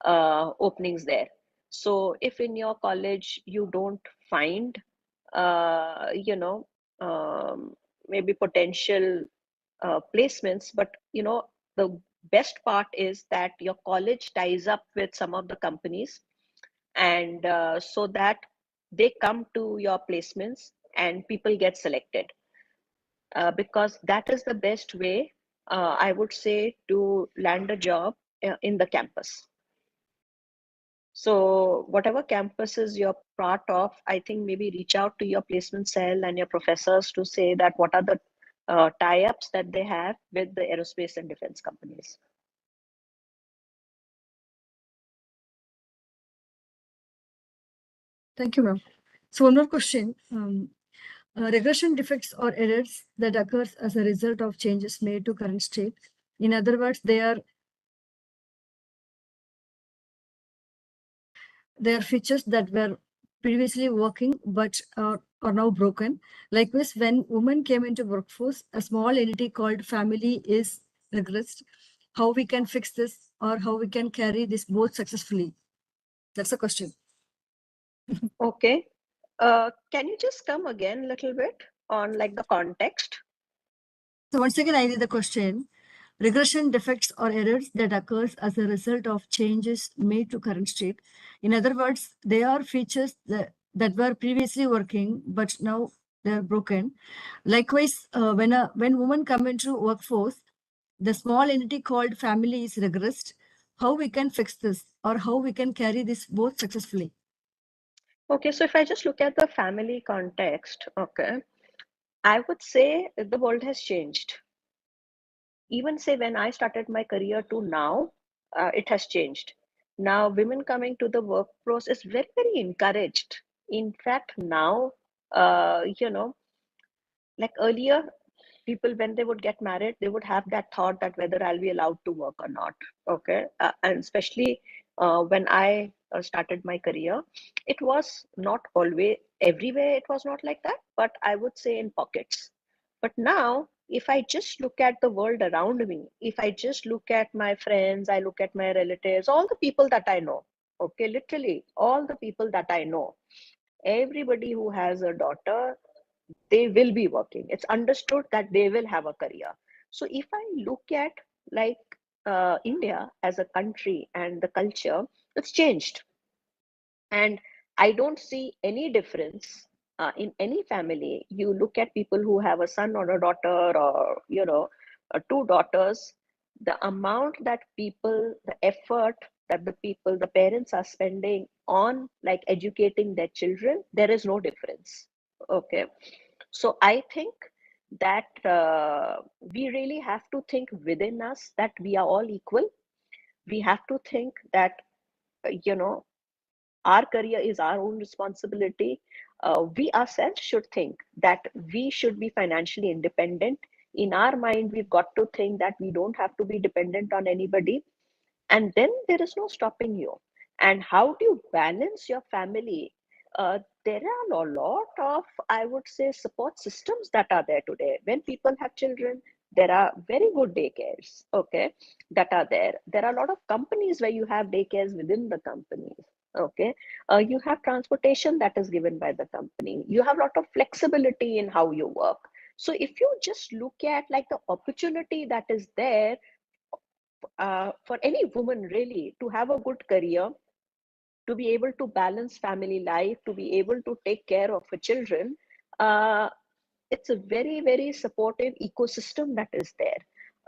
openings there. So, if in your college you don't find, uh, you know, um, maybe potential placements, but the best part is that your college ties up with some of the companies, and so that they come to your placements and people get selected, because that is the best way, I would say, to land a job in the campus. So whatever campuses you're part of, I think maybe reach out to your placement cell and your professors to say that what are the tie-ups that they have with the aerospace and defense companies. Thank you, ma'am. So one more question. Regression defects or errors that occurs as a result of changes made to current state. In other words, they are features that were previously working but are now broken. Likewise, when women came into workforce, a small entity called family is regressed. How we can fix this, or how we can carry this both successfully? That's a question. Okay. Can you just come again a little bit on like the context? So once again, I read the question. Regression defects or errors that occurs as a result of changes made to current state. In other words, they are features that were previously working, but now they're broken. Likewise, when women come into workforce, the small entity called family is regressed. How we can fix this, or how we can carry this both successfully? Okay, so if I just look at the family context, okay, I would say the world has changed. Even say when I started my career to now, it has changed. Now, women coming to the workforce is very, very encouraged. In fact, now, like earlier, people, when they would get married, they would have that thought that whether I'll be allowed to work or not. Okay, and especially when I started my career, it was not always everywhere. It was not like that, but I would say in pockets. But now, if I just look at the world around me, if I just look at my friends, I look at my relatives, all the people that I know, okay, literally all the people that I know, everybody who has a daughter, they will be working. It's understood that they will have a career. So if I look at like India as a country and the culture, it's changed. And I don't see any difference in any family. You look at people who have a son or a daughter, or two daughters, the amount that people, the effort that the parents are spending on like educating their children, there is no difference. Okay, so I think that we really have to think within us that we are all equal. We have to think that you know our career is our own responsibility. We ourselves should think that we should be financially independent. In our mind, we've got to think that we don't have to be dependent on anybody, and then there is no stopping you. And how do you balance your family? There are a lot of, I would say, support systems that are there today. When people have children, there are very good daycares, okay, that are there. There are a lot of companies where you have daycares within the companies, okay. You have transportation that is given by the company. You have a lot of flexibility in how you work. So if you just look at like the opportunity that is there for any woman really to have a good career, to be able to balance family life, to be able to take care of her children, uh, it's a very, very supportive ecosystem that is there.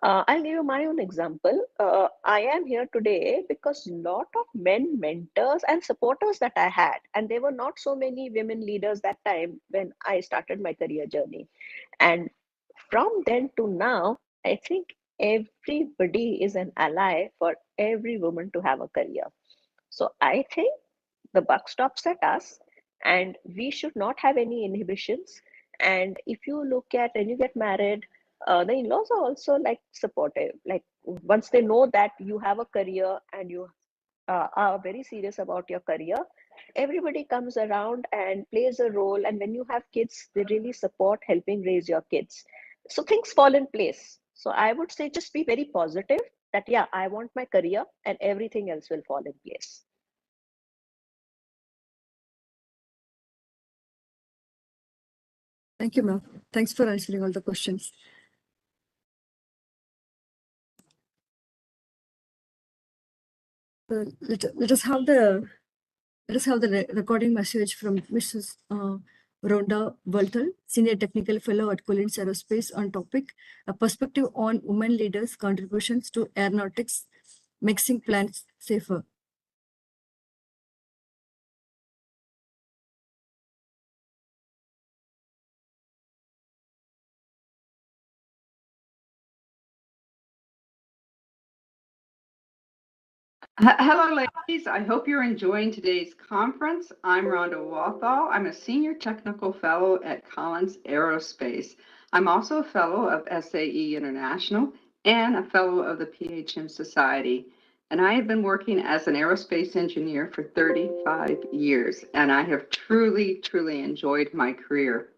I'll give you my own example. I am here today because a lot of men mentors and supporters that I had, and there were not so many women leaders that time when I started my career journey. And from then to now, I think everybody is an ally for every woman to have a career. So I think the buck stops at us, and we should not have any inhibitions. And if you look at when you get married, the in-laws are also like supportive. Like once they know that you have a career and you are very serious about your career, everybody comes around and plays a role. And when you have kids, they really support helping raise your kids. So things fall in place. So I would say just be very positive that, yeah, I want my career and everything else will fall in place. Thank you, ma'am. Thanks for answering all the questions. Let us have the recording message from Mrs. Rhonda Walthall, Senior Technical Fellow at Collins Aerospace, on topic a perspective on women leaders' contributions to aeronautics, making planes safer. Hello, ladies. I hope you're enjoying today's conference. I'm Rhonda Walthall. I'm a Senior Technical Fellow at Collins Aerospace. I'm also a Fellow of SAE International and a Fellow of the PHM Society. And I have been working as an aerospace engineer for 35 years, and I have truly, truly enjoyed my career.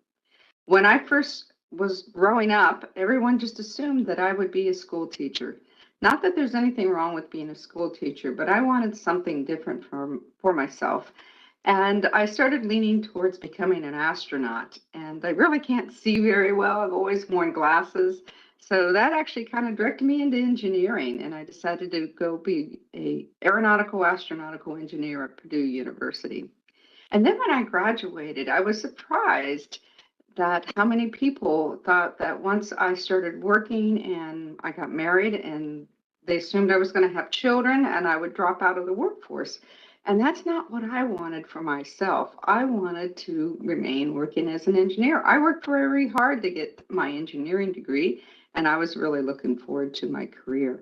When I first was growing up, everyone just assumed that I would be a school teacher. Not that there's anything wrong with being a school teacher, but I wanted something different for myself. And I started leaning towards becoming an astronaut. And I really can't see very well. I've always worn glasses. So that actually kind of directed me into engineering. And I decided to go be an aeronautical astronautical engineer at Purdue University. And then when I graduated, I was surprised that how many people thought that once I started working and I got married and they assumed I was going to have children and I would drop out of the workforce. And that's not what I wanted for myself. I wanted to remain working as an engineer. I worked very hard to get my engineering degree, and I was really looking forward to my career.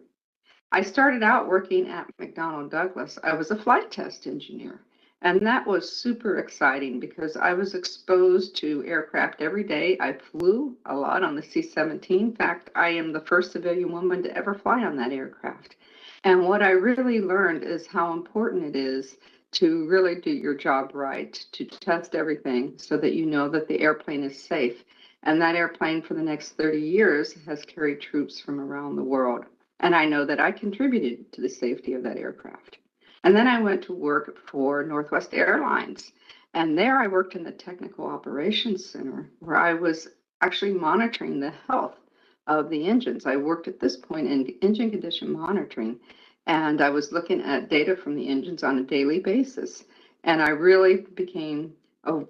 I started out working at McDonnell Douglas. I was a flight test engineer. And that was super exciting because I was exposed to aircraft every day. I flew a lot on the C-17. In fact, I am the first civilian woman to ever fly on that aircraft. And what I really learned is how important it is to really do your job right, to test everything so that you know that the airplane is safe. And that airplane for the next 30 years has carried troops from around the world. And I know that I contributed to the safety of that aircraft. And then I went to work for Northwest Airlines. And there I worked in the Technical Operations Center, where I was actually monitoring the health of the engines. I worked at this point in engine condition monitoring, and I was looking at data from the engines on a daily basis. And I really became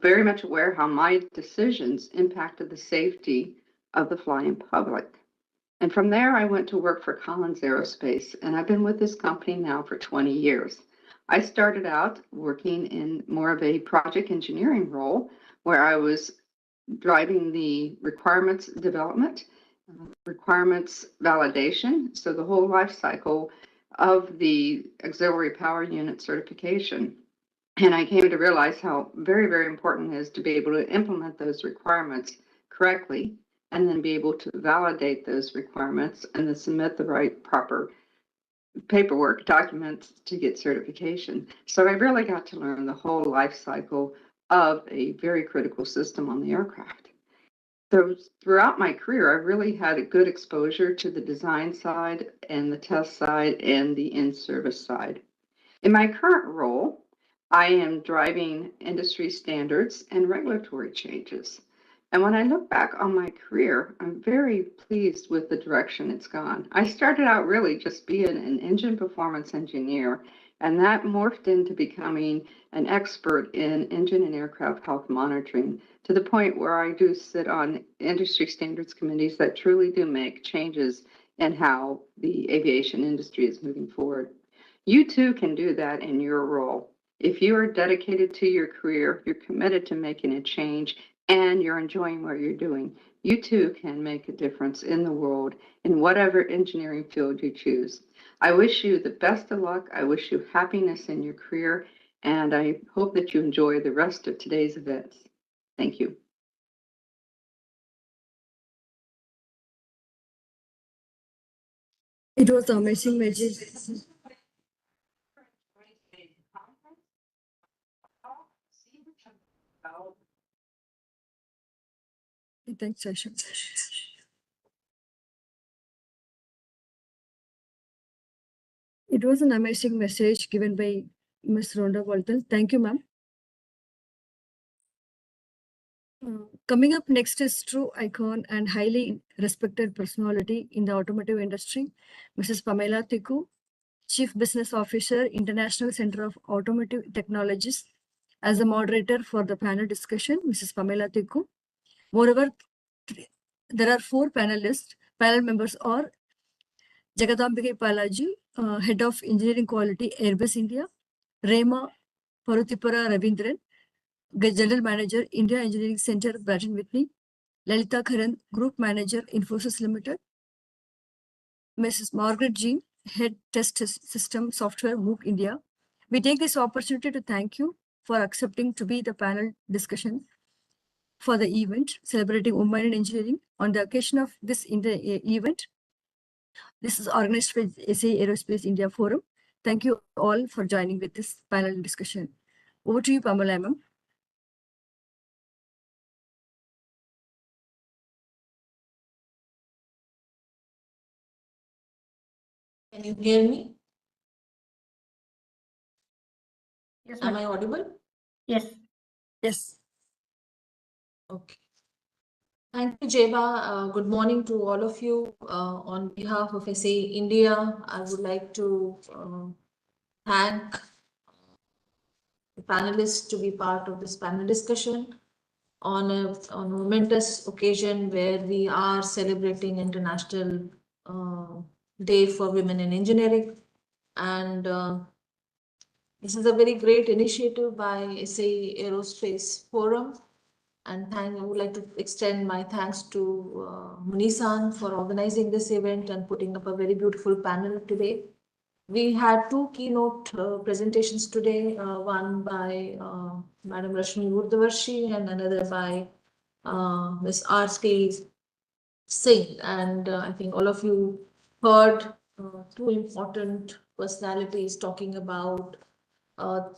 very much aware how my decisions impacted the safety of the flying public. And from there, I went to work for Collins Aerospace, and I've been with this company now for 20 years. I started out working in more of a project engineering role, where I was driving the requirements development, requirements validation, so the whole life cycle of the auxiliary power unit certification. And I came to realize how very, very important it is to be able to implement those requirements correctly, and then be able to validate those requirements and then submit the right proper paperwork documents to get certification. So I really got to learn the whole life cycle of a very critical system on the aircraft. So throughout my career, I really had a good exposure to the design side and the test side and the in-service side. In my current role, I am driving industry standards and regulatory changes. And when I look back on my career, I'm very pleased with the direction it's gone. I started out really just being an engine performance engineer, and that morphed into becoming an expert in engine and aircraft health monitoring, to the point where I do sit on industry standards committees that truly do make changes in how the aviation industry is moving forward. You too can do that in your role. If you are dedicated to your career, you're committed to making a change, and you're enjoying what you're doing, you too can make a difference in the world in whatever engineering field you choose. I wish you the best of luck. I wish you happiness in your career, and I hope that you enjoy the rest of today's events. Thank you. It was amazing message. Thanks, session. It was an amazing message given by Ms. Rhonda Walthall. Thank you, ma'am. Coming up next is true icon and highly respected personality in the automotive industry, Mrs. Pamela Tiku. Chief Business Officer, International Center of Automotive Technologies, as the moderator for the panel discussion, Mrs. Pamela Tikku. Moreover, there are 4 panelists. Panel members are Jagadambike Palaji, Head of Engineering Quality, Airbus India; Rema Parutipura Ravindran, General Manager, India Engineering Center, Braden Whitney; Lalita Karan, Group Manager, Infosys Limited; Mrs. Margaret Jean, Head Test System Software, MOOC India. We take this opportunity to thank you for accepting to be the panel discussion for the event celebrating women in engineering. On the occasion of this event, this is organized by SA Aerospace India Forum. Thank you all for joining with this panel discussion. Over to you, Pamela ma'am. Can you hear me? Yes, Am I audible? Yes. Yes. Okay. Thank you, Jeba. Good morning to all of you. On behalf of SA India, I would like to thank the panelists to be part of this panel discussion on a momentous occasion where we are celebrating International Day for Women in Engineering. And this is a very great initiative by SA Aerospace Forum. And I would like to extend my thanks to Munisan for organizing this event and putting up a very beautiful panel today. We had 2 keynote presentations today, one by Madam Rashmi Urdavarshi and another by Ms. R.K. Singh. And I think all of you heard 2 important personalities talking about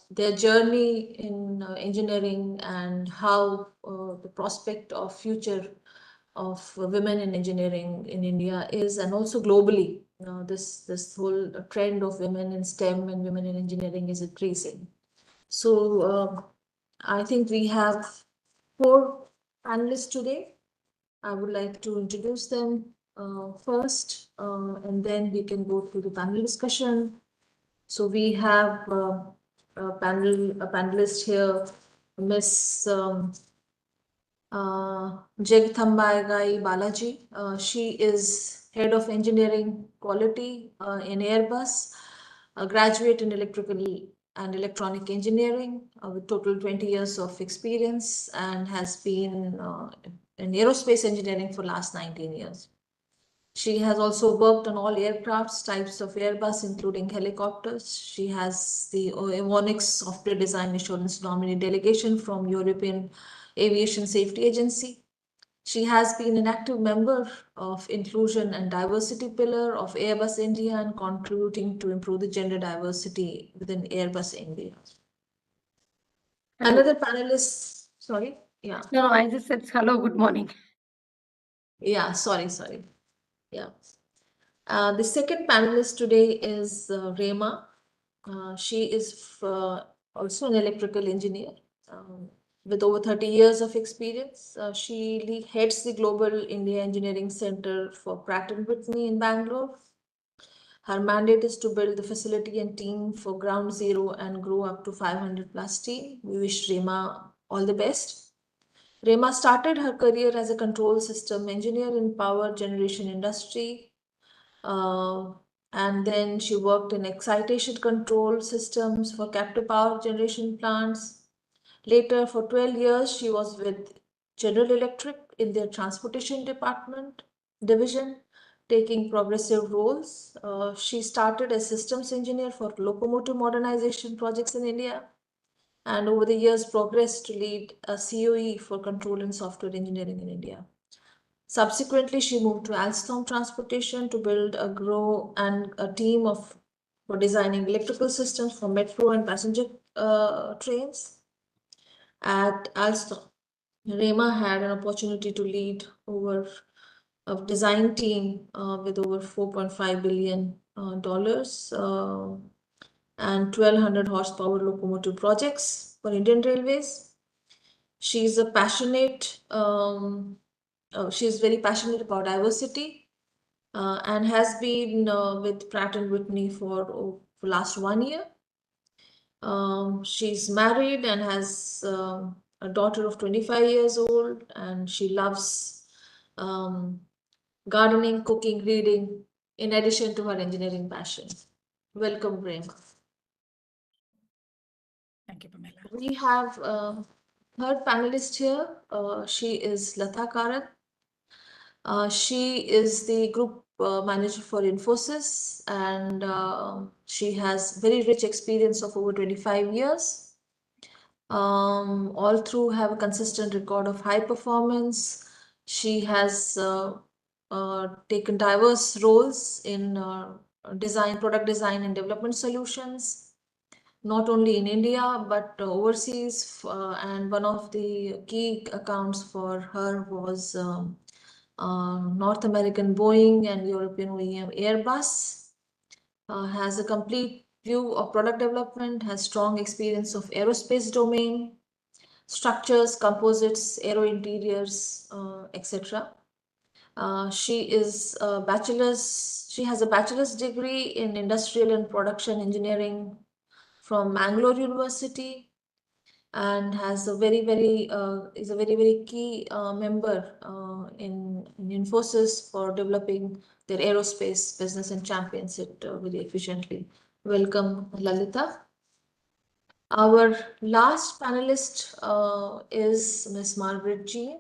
their journey in engineering and how the prospect of future of women in engineering in India is, and also globally. This whole trend of women in STEM and women in engineering is increasing. So I think we have 4 panelists today. I would like to introduce them first, and then we can go through the panel discussion. So we have a panelist here, Miss Jagthambai Balaji. She is Head of Engineering Quality in Airbus, a graduate in Electrical and Electronic Engineering with total 20 years of experience, and has been in aerospace engineering for last 19 years. She has also worked on all aircrafts types of Airbus, including helicopters. She has the avionics software design assurance nominee delegation from European Aviation Safety Agency. She has been an active member of inclusion and diversity pillar of Airbus India and contributing to improve the gender diversity within Airbus India. Another panelist, sorry, yeah. No, I just said hello, good morning. Yeah, sorry. Yeah. The second panelist today is Rema. She is also an electrical engineer with over 30 years of experience. She heads the Global India Engineering Center for Pratt & Whitney in Bangalore. Her mandate is to build the facility and team for ground zero and grow up to 500 plus team. We wish Rema all the best. Rema started her career as a control system engineer in power generation industry. And then she worked in excitation control systems for captive power generation plants. Later, for 12 years, she was with General Electric in their transportation division, taking progressive roles. She started as systems engineer for locomotive modernization projects in India, and over the years progressed to lead a COE for control and software engineering in India. Subsequently, she moved to Alstom Transportation to build a team for designing electrical systems for metro and passenger trains. At Alstom, Rema had an opportunity to lead over a design team with over $4.5 billion and 1,200 horsepower locomotive projects for Indian Railways. She's a passionate. She's very passionate about diversity and has been with Pratt & Whitney for last 1 year. She's married and has a daughter of 25 years old, and she loves gardening, cooking, reading, in addition to her engineering passion. Welcome, Prema. Thank you, Pamela. We have third panelist here. She is Latha Karan. She is the group manager for Infosys, and she has very rich experience of over 25 years. All through have a consistent record of high performance. She has taken diverse roles in product design and development solutions, not only in India, but overseas. And one of the key accounts for her was North American Boeing and European OEM Airbus. Has a complete view of product development, has strong experience of aerospace domain, structures, composites, aero interiors, etc. She has a bachelor's degree in industrial and production engineering from Mangalore University, and has a very key member in Infosys for developing their aerospace business and champions it very efficiently. Welcome, Lalita. Our last panelist is Ms. Margaret G.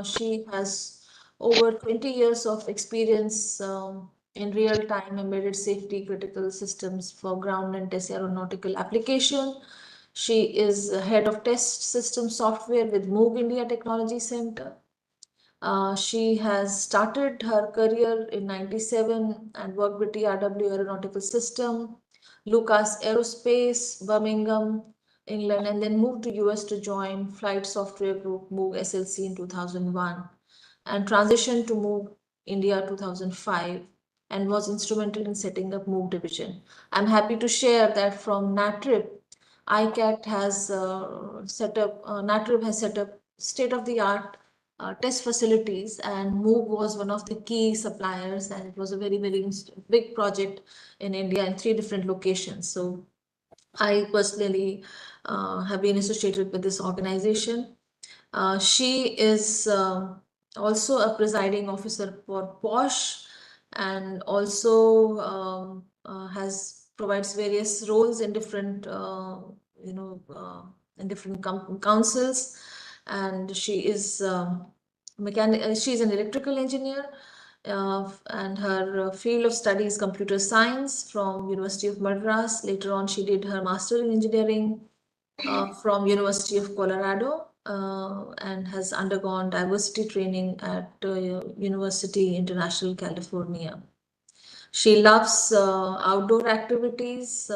She has over 20 years of experience in real-time embedded safety critical systems for ground and test aeronautical application. She is head of test system software with Moog India Technology Center. She has started her career in '97 and worked with TRW Aeronautical System, Lucas Aerospace, Birmingham, England, and then moved to US to join Flight Software Group Moog SLC in 2001, and transitioned to Moog India 2005, and was instrumental in setting up Moog division. I'm happy to share that from NATRIP, ICAT has set up state-of-the-art test facilities, and Moog was one of the key suppliers, and it was a very big project in India in 3 different locations. So I personally have been associated with this organization. She is also a presiding officer for POSH, and also provides various roles in different councils. And she is she's an electrical engineer, and her field of study is computer science from University of Madras. Later on, she did her master in engineering from University of Colorado, and has undergone diversity training at University International California. She loves outdoor activities,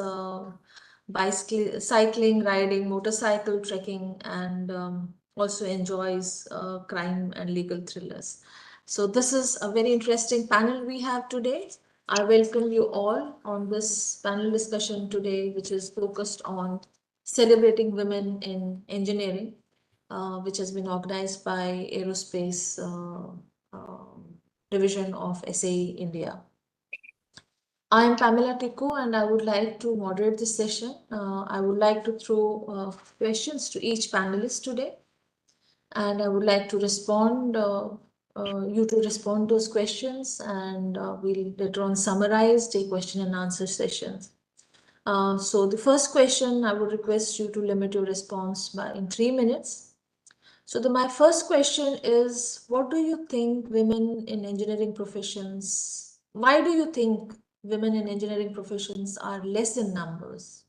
cycling, riding, motorcycle, trekking, and also enjoys crime and legal thrillers. So this is a very interesting panel we have today. I welcome you all on this panel discussion today, which is focused on celebrating women in engineering, which has been organized by Aerospace Division of SAE India. I am Pamela Tikku, and I would like to moderate this session. I would like to throw questions to each panelist today, and I would like to respond you to respond those questions, and we'll later on summarize the question and answer sessions. So the first question, I would request you to limit your response in 3 minutes. So my first question is, what do you think women in engineering professions, why do you think women in engineering professions are less in numbers?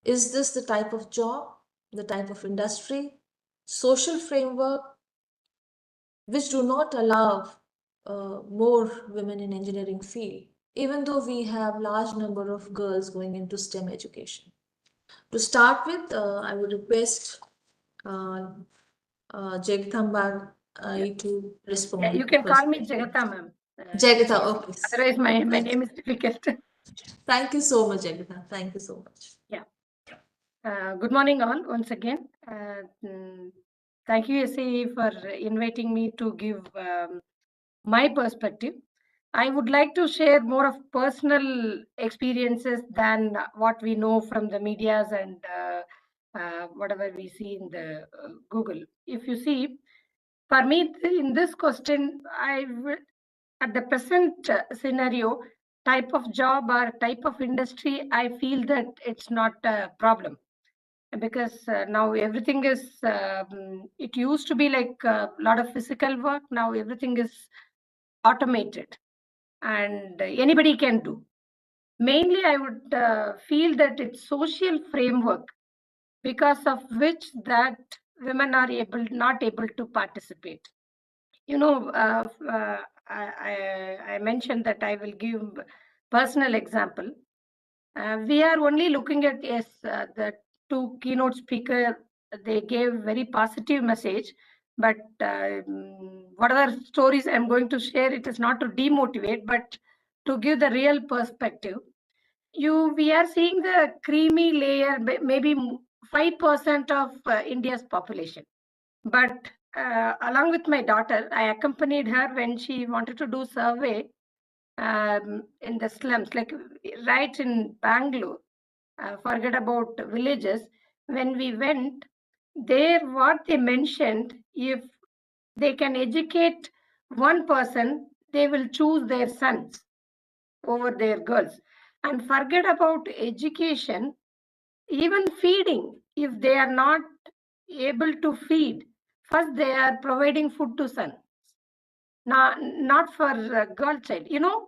Is this the type of job, the type of industry, social framework, which do not allow more women in engineering field, even though we have large number of girls going into STEM education? To start with, I would request Jagthamba to respond. Yeah, you can call me Jagatha, ma'am. Jagatha, okay. Otherwise, my name is difficult. Thank you so much, Jagatha. Thank you so much. Yeah. Good morning, all, once again. Thank you, SAE, for inviting me to give my perspective. I would like to share more of personal experiences than what we know from the medias and whatever we see in the Google. If you see, for me, in this question, at the present scenario, type of job or type of industry, I feel that it's not a problem because now everything is, it used to be like a lot of physical work. Now everything is automated and anybody can do. Mainly, I would feel that it's social framework because of which that women are not able to participate. You know, I mentioned that I will give personal example. We are only looking at the two keynote speaker. They gave very positive message, but whatever stories I'm going to share, it is not to demotivate, but to give the real perspective. We are seeing the creamy layer, maybe 5% of India's population. But along with my daughter, I accompanied her when she wanted to do survey in the slums, like right in Bangalore. Forget about villages. When we went there, what they mentioned, if they can educate one person, they will choose their sons over their girls. And forget about education, even feeding. If they are not able to feed, first they are providing food to son, not for a girl child. You know,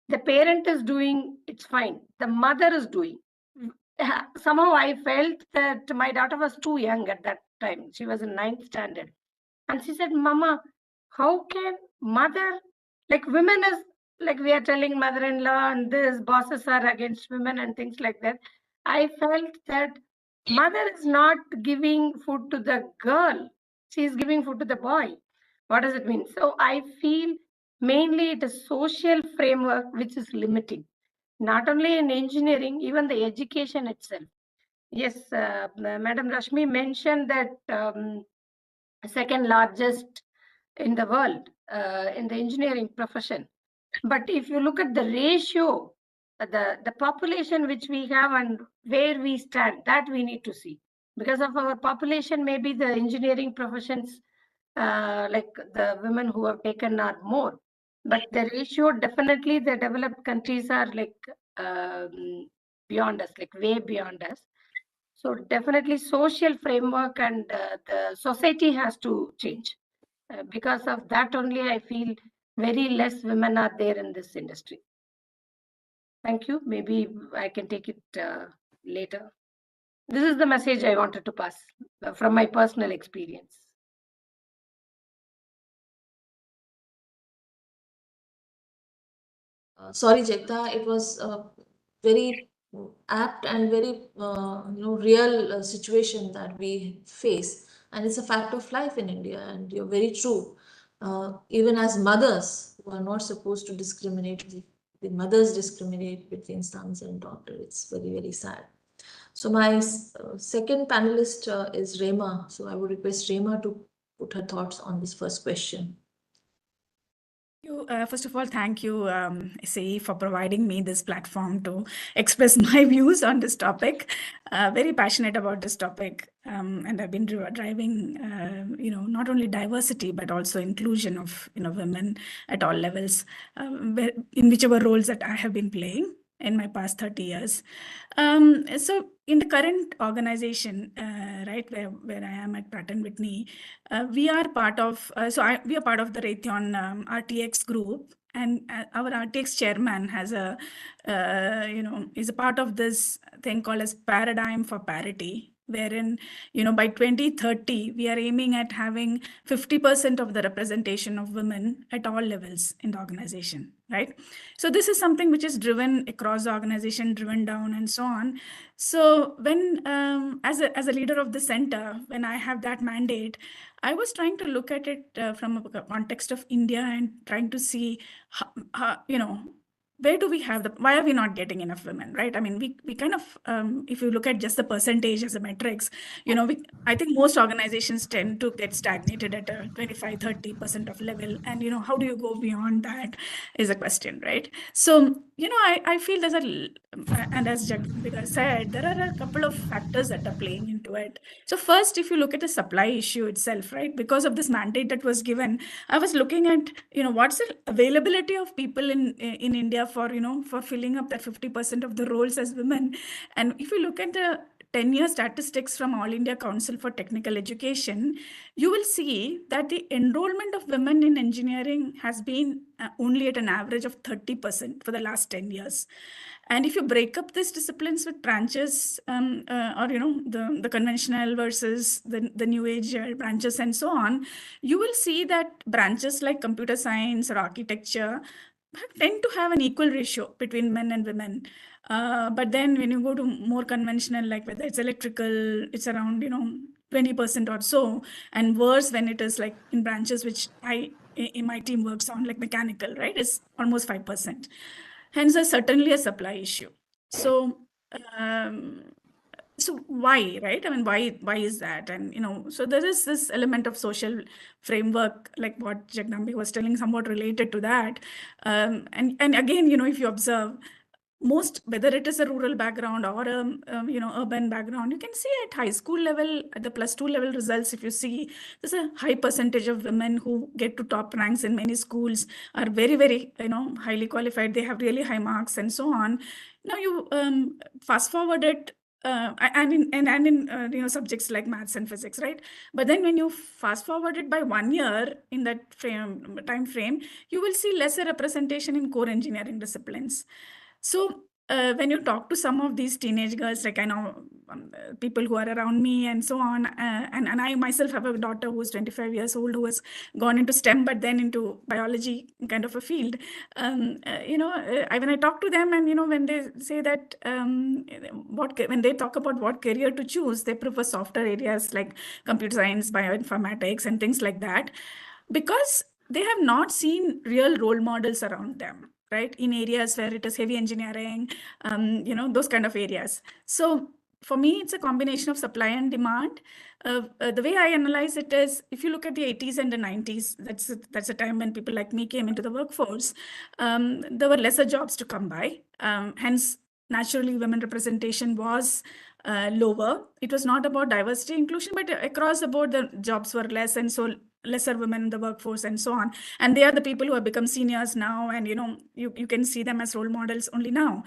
the parent is doing, it's fine. The mother is doing. Somehow I felt that my daughter was too young at that time. She was in 9th standard. And she said, Mama, how can mother, like women is, like we are telling mother-in-law and this, bosses are against women and things like that. I felt that mother is not giving food to the girl. She is giving food to the boy. What does it mean? So I feel mainly it is social framework which is limiting. Not only in engineering, even the education itself. Yes, Madam Rashmi mentioned that second largest in the world in the engineering profession. But if you look at the ratio, the population which we have and where we stand, that we need to see. Because of our population, maybe the engineering professions, like the women who have taken are more. But the ratio, definitely the developed countries are like beyond us, like way beyond us. So definitely social framework and the society has to change. Because of that only, I feel very less women are there in this industry. Thank you. Maybe I can take it later. This is the message I wanted to pass from my personal experience. Sorry, Jekta, it was very apt and very real situation that we face, and it's a fact of life in India. And you're very true. Even as mothers who are not supposed to discriminate, the mothers discriminate between sons and daughters. It's very, very sad. So my second panelist is Rema. So I would request Rema to put her thoughts on this first question. First of all, thank you, SAE, for providing me this platform to express my views on this topic. Very passionate about this topic, and I've been driving, not only diversity but also inclusion of women at all levels, in whichever roles that I have been playing in my past 30 years. So in the current organization, right, where I am at Pratt & Whitney, we are part of, we are part of the Raytheon RTX group, and our RTX chairman has is a part of this thing called as Paradigm for Parity, wherein, by 2030, we are aiming at having 50% of the representation of women at all levels in the organization, right? So this is something which is driven across the organization, driven down and so on. So when, as a leader of the center, when I have that mandate, I was trying to look at it from a context of India and trying to see how, where do we have why are we not getting enough women, right? I mean, we kind of, if you look at just the percentage as a metrics, I think most organizations tend to get stagnated at a 25-30% of level. And, how do you go beyond that is a question, right? So, I feel and as Jagdambika said, there are a couple of factors that are playing into it. So first, if you look at the supply issue itself, right, because of this mandate that was given, I was looking at, what's the availability of people in India for filling up that 50% of the roles as women. And if you look at the 10-year statistics from All India Council for Technical Education, you will see that the enrollment of women in engineering has been only at an average of 30% for the last 10 years. And if you break up these disciplines with branches, or the conventional versus the new age branches and so on, you will see that branches like computer science or architecture tend to have an equal ratio between men and women. But then when you go to more conventional, like whether it's electrical, it's around 20% or so, and worse when it is like in branches which in my team works on, like mechanical, right? It's almost 5%. Hence, there's certainly a supply issue. So, so why, right? I mean, why is that? And so there is this element of social framework, like what Jagdambi was telling, somewhat related to that. And again, if you observe, whether it is a rural background or a urban background, you can see at high school level, at the +2 level results, if you see, there's a high percentage of women who get to top ranks in many schools, are very, very highly qualified, they have really high marks and so on. Now you fast forward it, and in subjects like maths and physics, right? But then when you fast forward it by 1 year in that time frame, you will see lesser representation in core engineering disciplines. So when you talk to some of these teenage girls, like I know people who are around me and so on, and I myself have a daughter who's 25 years old who has gone into STEM, but then into biology kind of a field. When I talk to them, and when they say that when they talk about what career to choose, they prefer softer areas like computer science, bioinformatics, and things like that, because they have not seen real role models around them, right? In areas where it is heavy engineering, those kind of areas. So for me, it's a combination of supply and demand. The way I analyze it is, if you look at the 80s and the 90s, that's a time when people like me came into the workforce. There were lesser jobs to come by. Hence, naturally, women representation was lower. It was not about diversity inclusion, but across the board, the jobs were less, and so lesser women in the workforce and so on. And they are the people who have become seniors now, and you can see them as role models only now.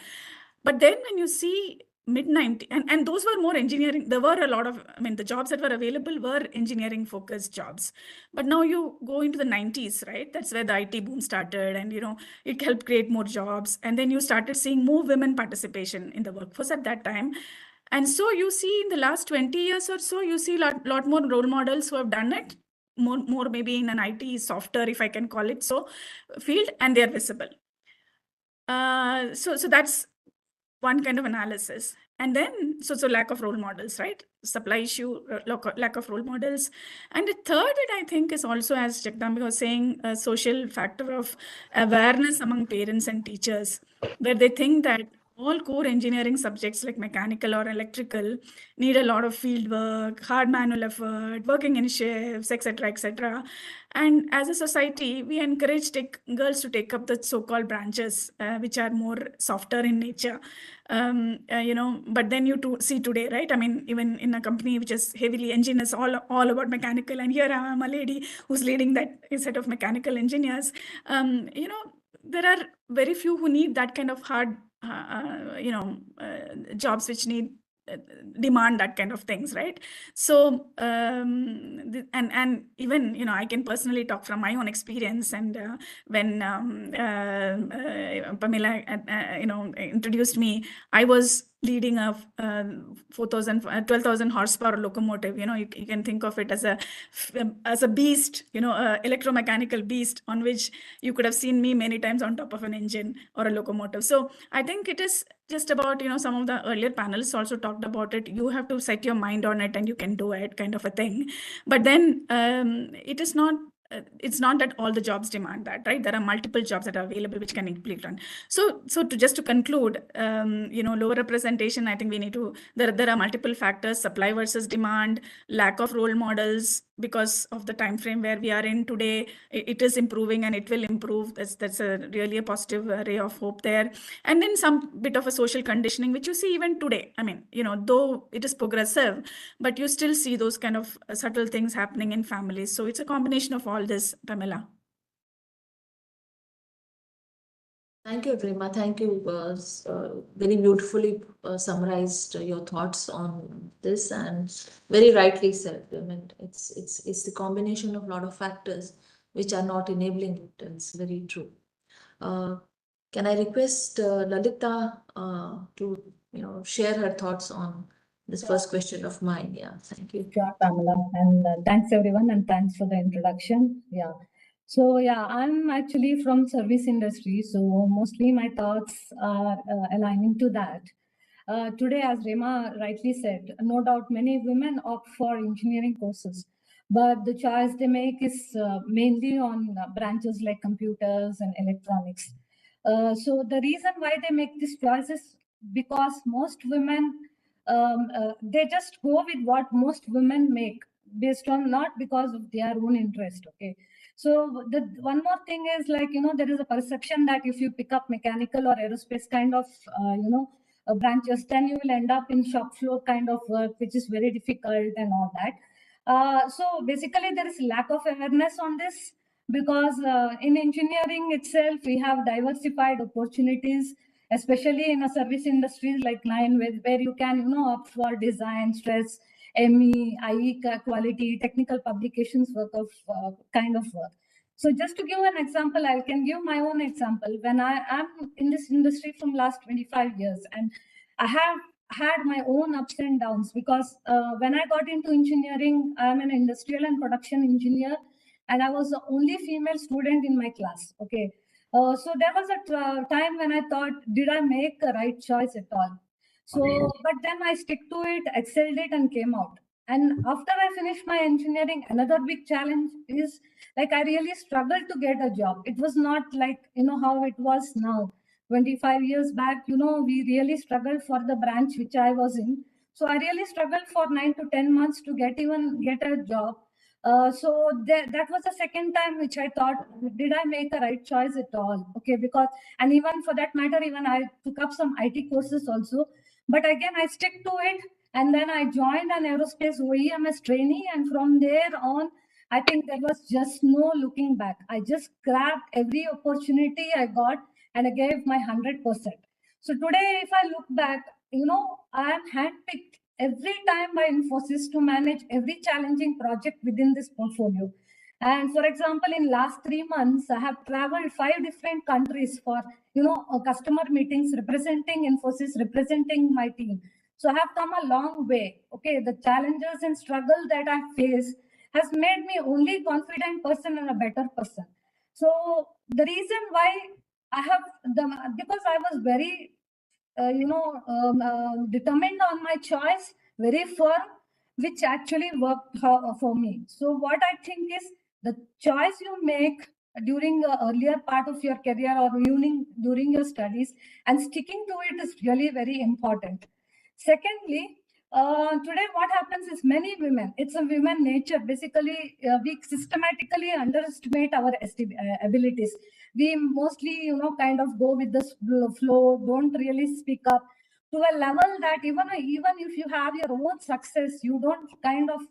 But then when you see mid-90s, and those were more engineering, there were a lot of, the jobs that were available were engineering focused jobs. But now you go into the 90s, right? That's where the IT boom started, and it helped create more jobs. And then you started seeing more women participation in the workforce at that time. And so you see in the last 20 years or so, you see a lot more role models who have done it, more maybe in an IT softer, if I can call it so, field, and they're visible. So that's one kind of analysis. And then, so lack of role models, right? Supply issue, lack of role models. And the third, I think, is also, as Jagdambi was saying, a social factor of awareness among parents and teachers, where they think that all core engineering subjects like mechanical or electrical need a lot of field work, hard manual effort, working in shifts, etc., etc. And as a society, we encourage girls to take up the so-called branches, which are more softer in nature. But then you see today, right? I mean, even in a company which is heavily engine is all about mechanical, and here I am, a lady who's leading that set of mechanical engineers. There are very few who need that kind of hard, jobs which need demand that kind of things, right? So and even I can personally talk from my own experience, and when Pamela introduced me, I was leading a 12,000 horsepower locomotive. You can think of it as a beast, electromechanical beast, on which you could have seen me many times on top of an engine or a locomotive. So I think it is just about, some of the earlier panelists also talked about it. You have to set your mind on it and you can do it, kind of a thing. But then it is not it's not that all the jobs demand that, right? There are multiple jobs that are available which can implement on. So just to conclude, lower representation, I think we need to, there are multiple factors: supply versus demand, lack of role models. Because of the time frame where we are in today, it is improving and it will improve. That's really a positive ray of hope there. And then some bit of a social conditioning, which you see even today. I mean, though it is progressive, but you still see those kind of subtle things happening in families. So it's a combination of all this, Pamela. Thank you, Rima. Thank you. Very beautifully summarized your thoughts on this, and very rightly said. I mean, it's the combination of a lot of factors which are not enabling it. It's very true. Can I request Lalita to share her thoughts on this first question of mine? Yeah, thank you. Sure, Pamela, and thanks everyone, and thanks for the introduction. Yeah. So yeah, I'm actually from service industry, so mostly my thoughts are aligning to that. Today, as Rema rightly said, no doubt many women opt for engineering courses, but the choice they make is mainly on branches like computers and electronics. So the reason why they make this choice is because most women, they just go with what most women make based on, not because of their own interest. Okay. So the one more thing is, like, there is a perception that if you pick up mechanical or aerospace kind of, branches, then you will end up in shop floor kind of work, which is very difficult and all that. So basically there is lack of awareness on this, because in engineering itself, we have diversified opportunities, especially in a service industries like INWED, where you can, opt for design, stress, ME, IE quality, technical publications work of kind of work. So just to give an example, I can give my own example. When I am in this industry from last 25 years, and I have had my own ups and downs, because when I got into engineering, I'm an industrial and production engineer, and I was the only female student in my class. Okay. So there was a time when I thought, did I make the right choice at all? So, but then I stick to it, excelled it, and came out. And after I finished my engineering, another big challenge is, like, I really struggled to get a job. It was not like, how it was now. 25 years back, we really struggled for the branch which I was in. So I really struggled for 9 to 10 months to get a job. So that was the second time which I thought, did I make a right choice at all? Okay, because, and even for that matter, even I took up some IT courses also. But again, I stick to it. And then I joined an aerospace OEM as trainee. And from there on, I think there was just no looking back. I just grabbed every opportunity I got and I gave my 100%. So today, if I look back, I am handpicked every time by Infosys to manage every challenging project within this portfolio. And for example, in last 3 months, I have traveled 5 different countries for, customer meetings, representing Infosys, representing my team. So I have come a long way. Okay, the challenges and struggle that I face has made me only confident person and a better person. So the reason why I have because I was very determined on my choice, very firm, which actually worked for me. So what I think is, the choice you make during the earlier part of your career or during your studies, and sticking to it is really very important. Secondly, today what happens is, many women, it's a women nature, basically we systematically underestimate our abilities. We mostly, kind of go with the flow, don't really speak up to a level that even if you have your own success, you don't kind of,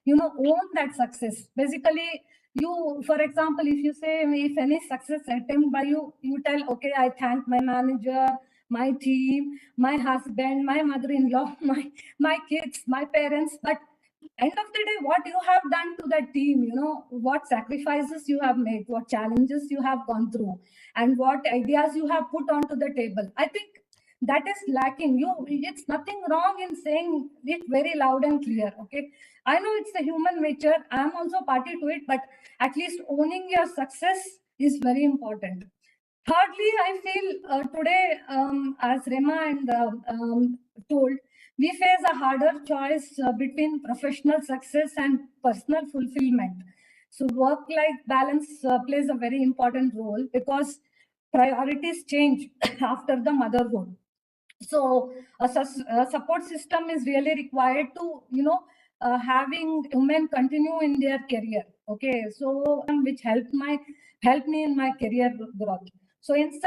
own that success. Basically, you, for example, if you say, if any success attempt by you, you tell, okay, I thank my manager, my team, my husband, my mother-in-law, my kids, my parents. But end of the day, what you have done to that team, what sacrifices you have made, what challenges you have gone through, and what ideas you have put onto the table, I think that is lacking. It's nothing wrong in saying it very loud and clear. Okay, I know it's the human nature, I'm also party to it, but at least owning your success is very important. Thirdly, I feel today, as Rema and told, we face a harder choice between professional success and personal fulfillment. So work-life balance plays a very important role because priorities change after the motherhood. So a support system is really required to, having women continue in their career. Okay, so which helped me in my career growth. So in some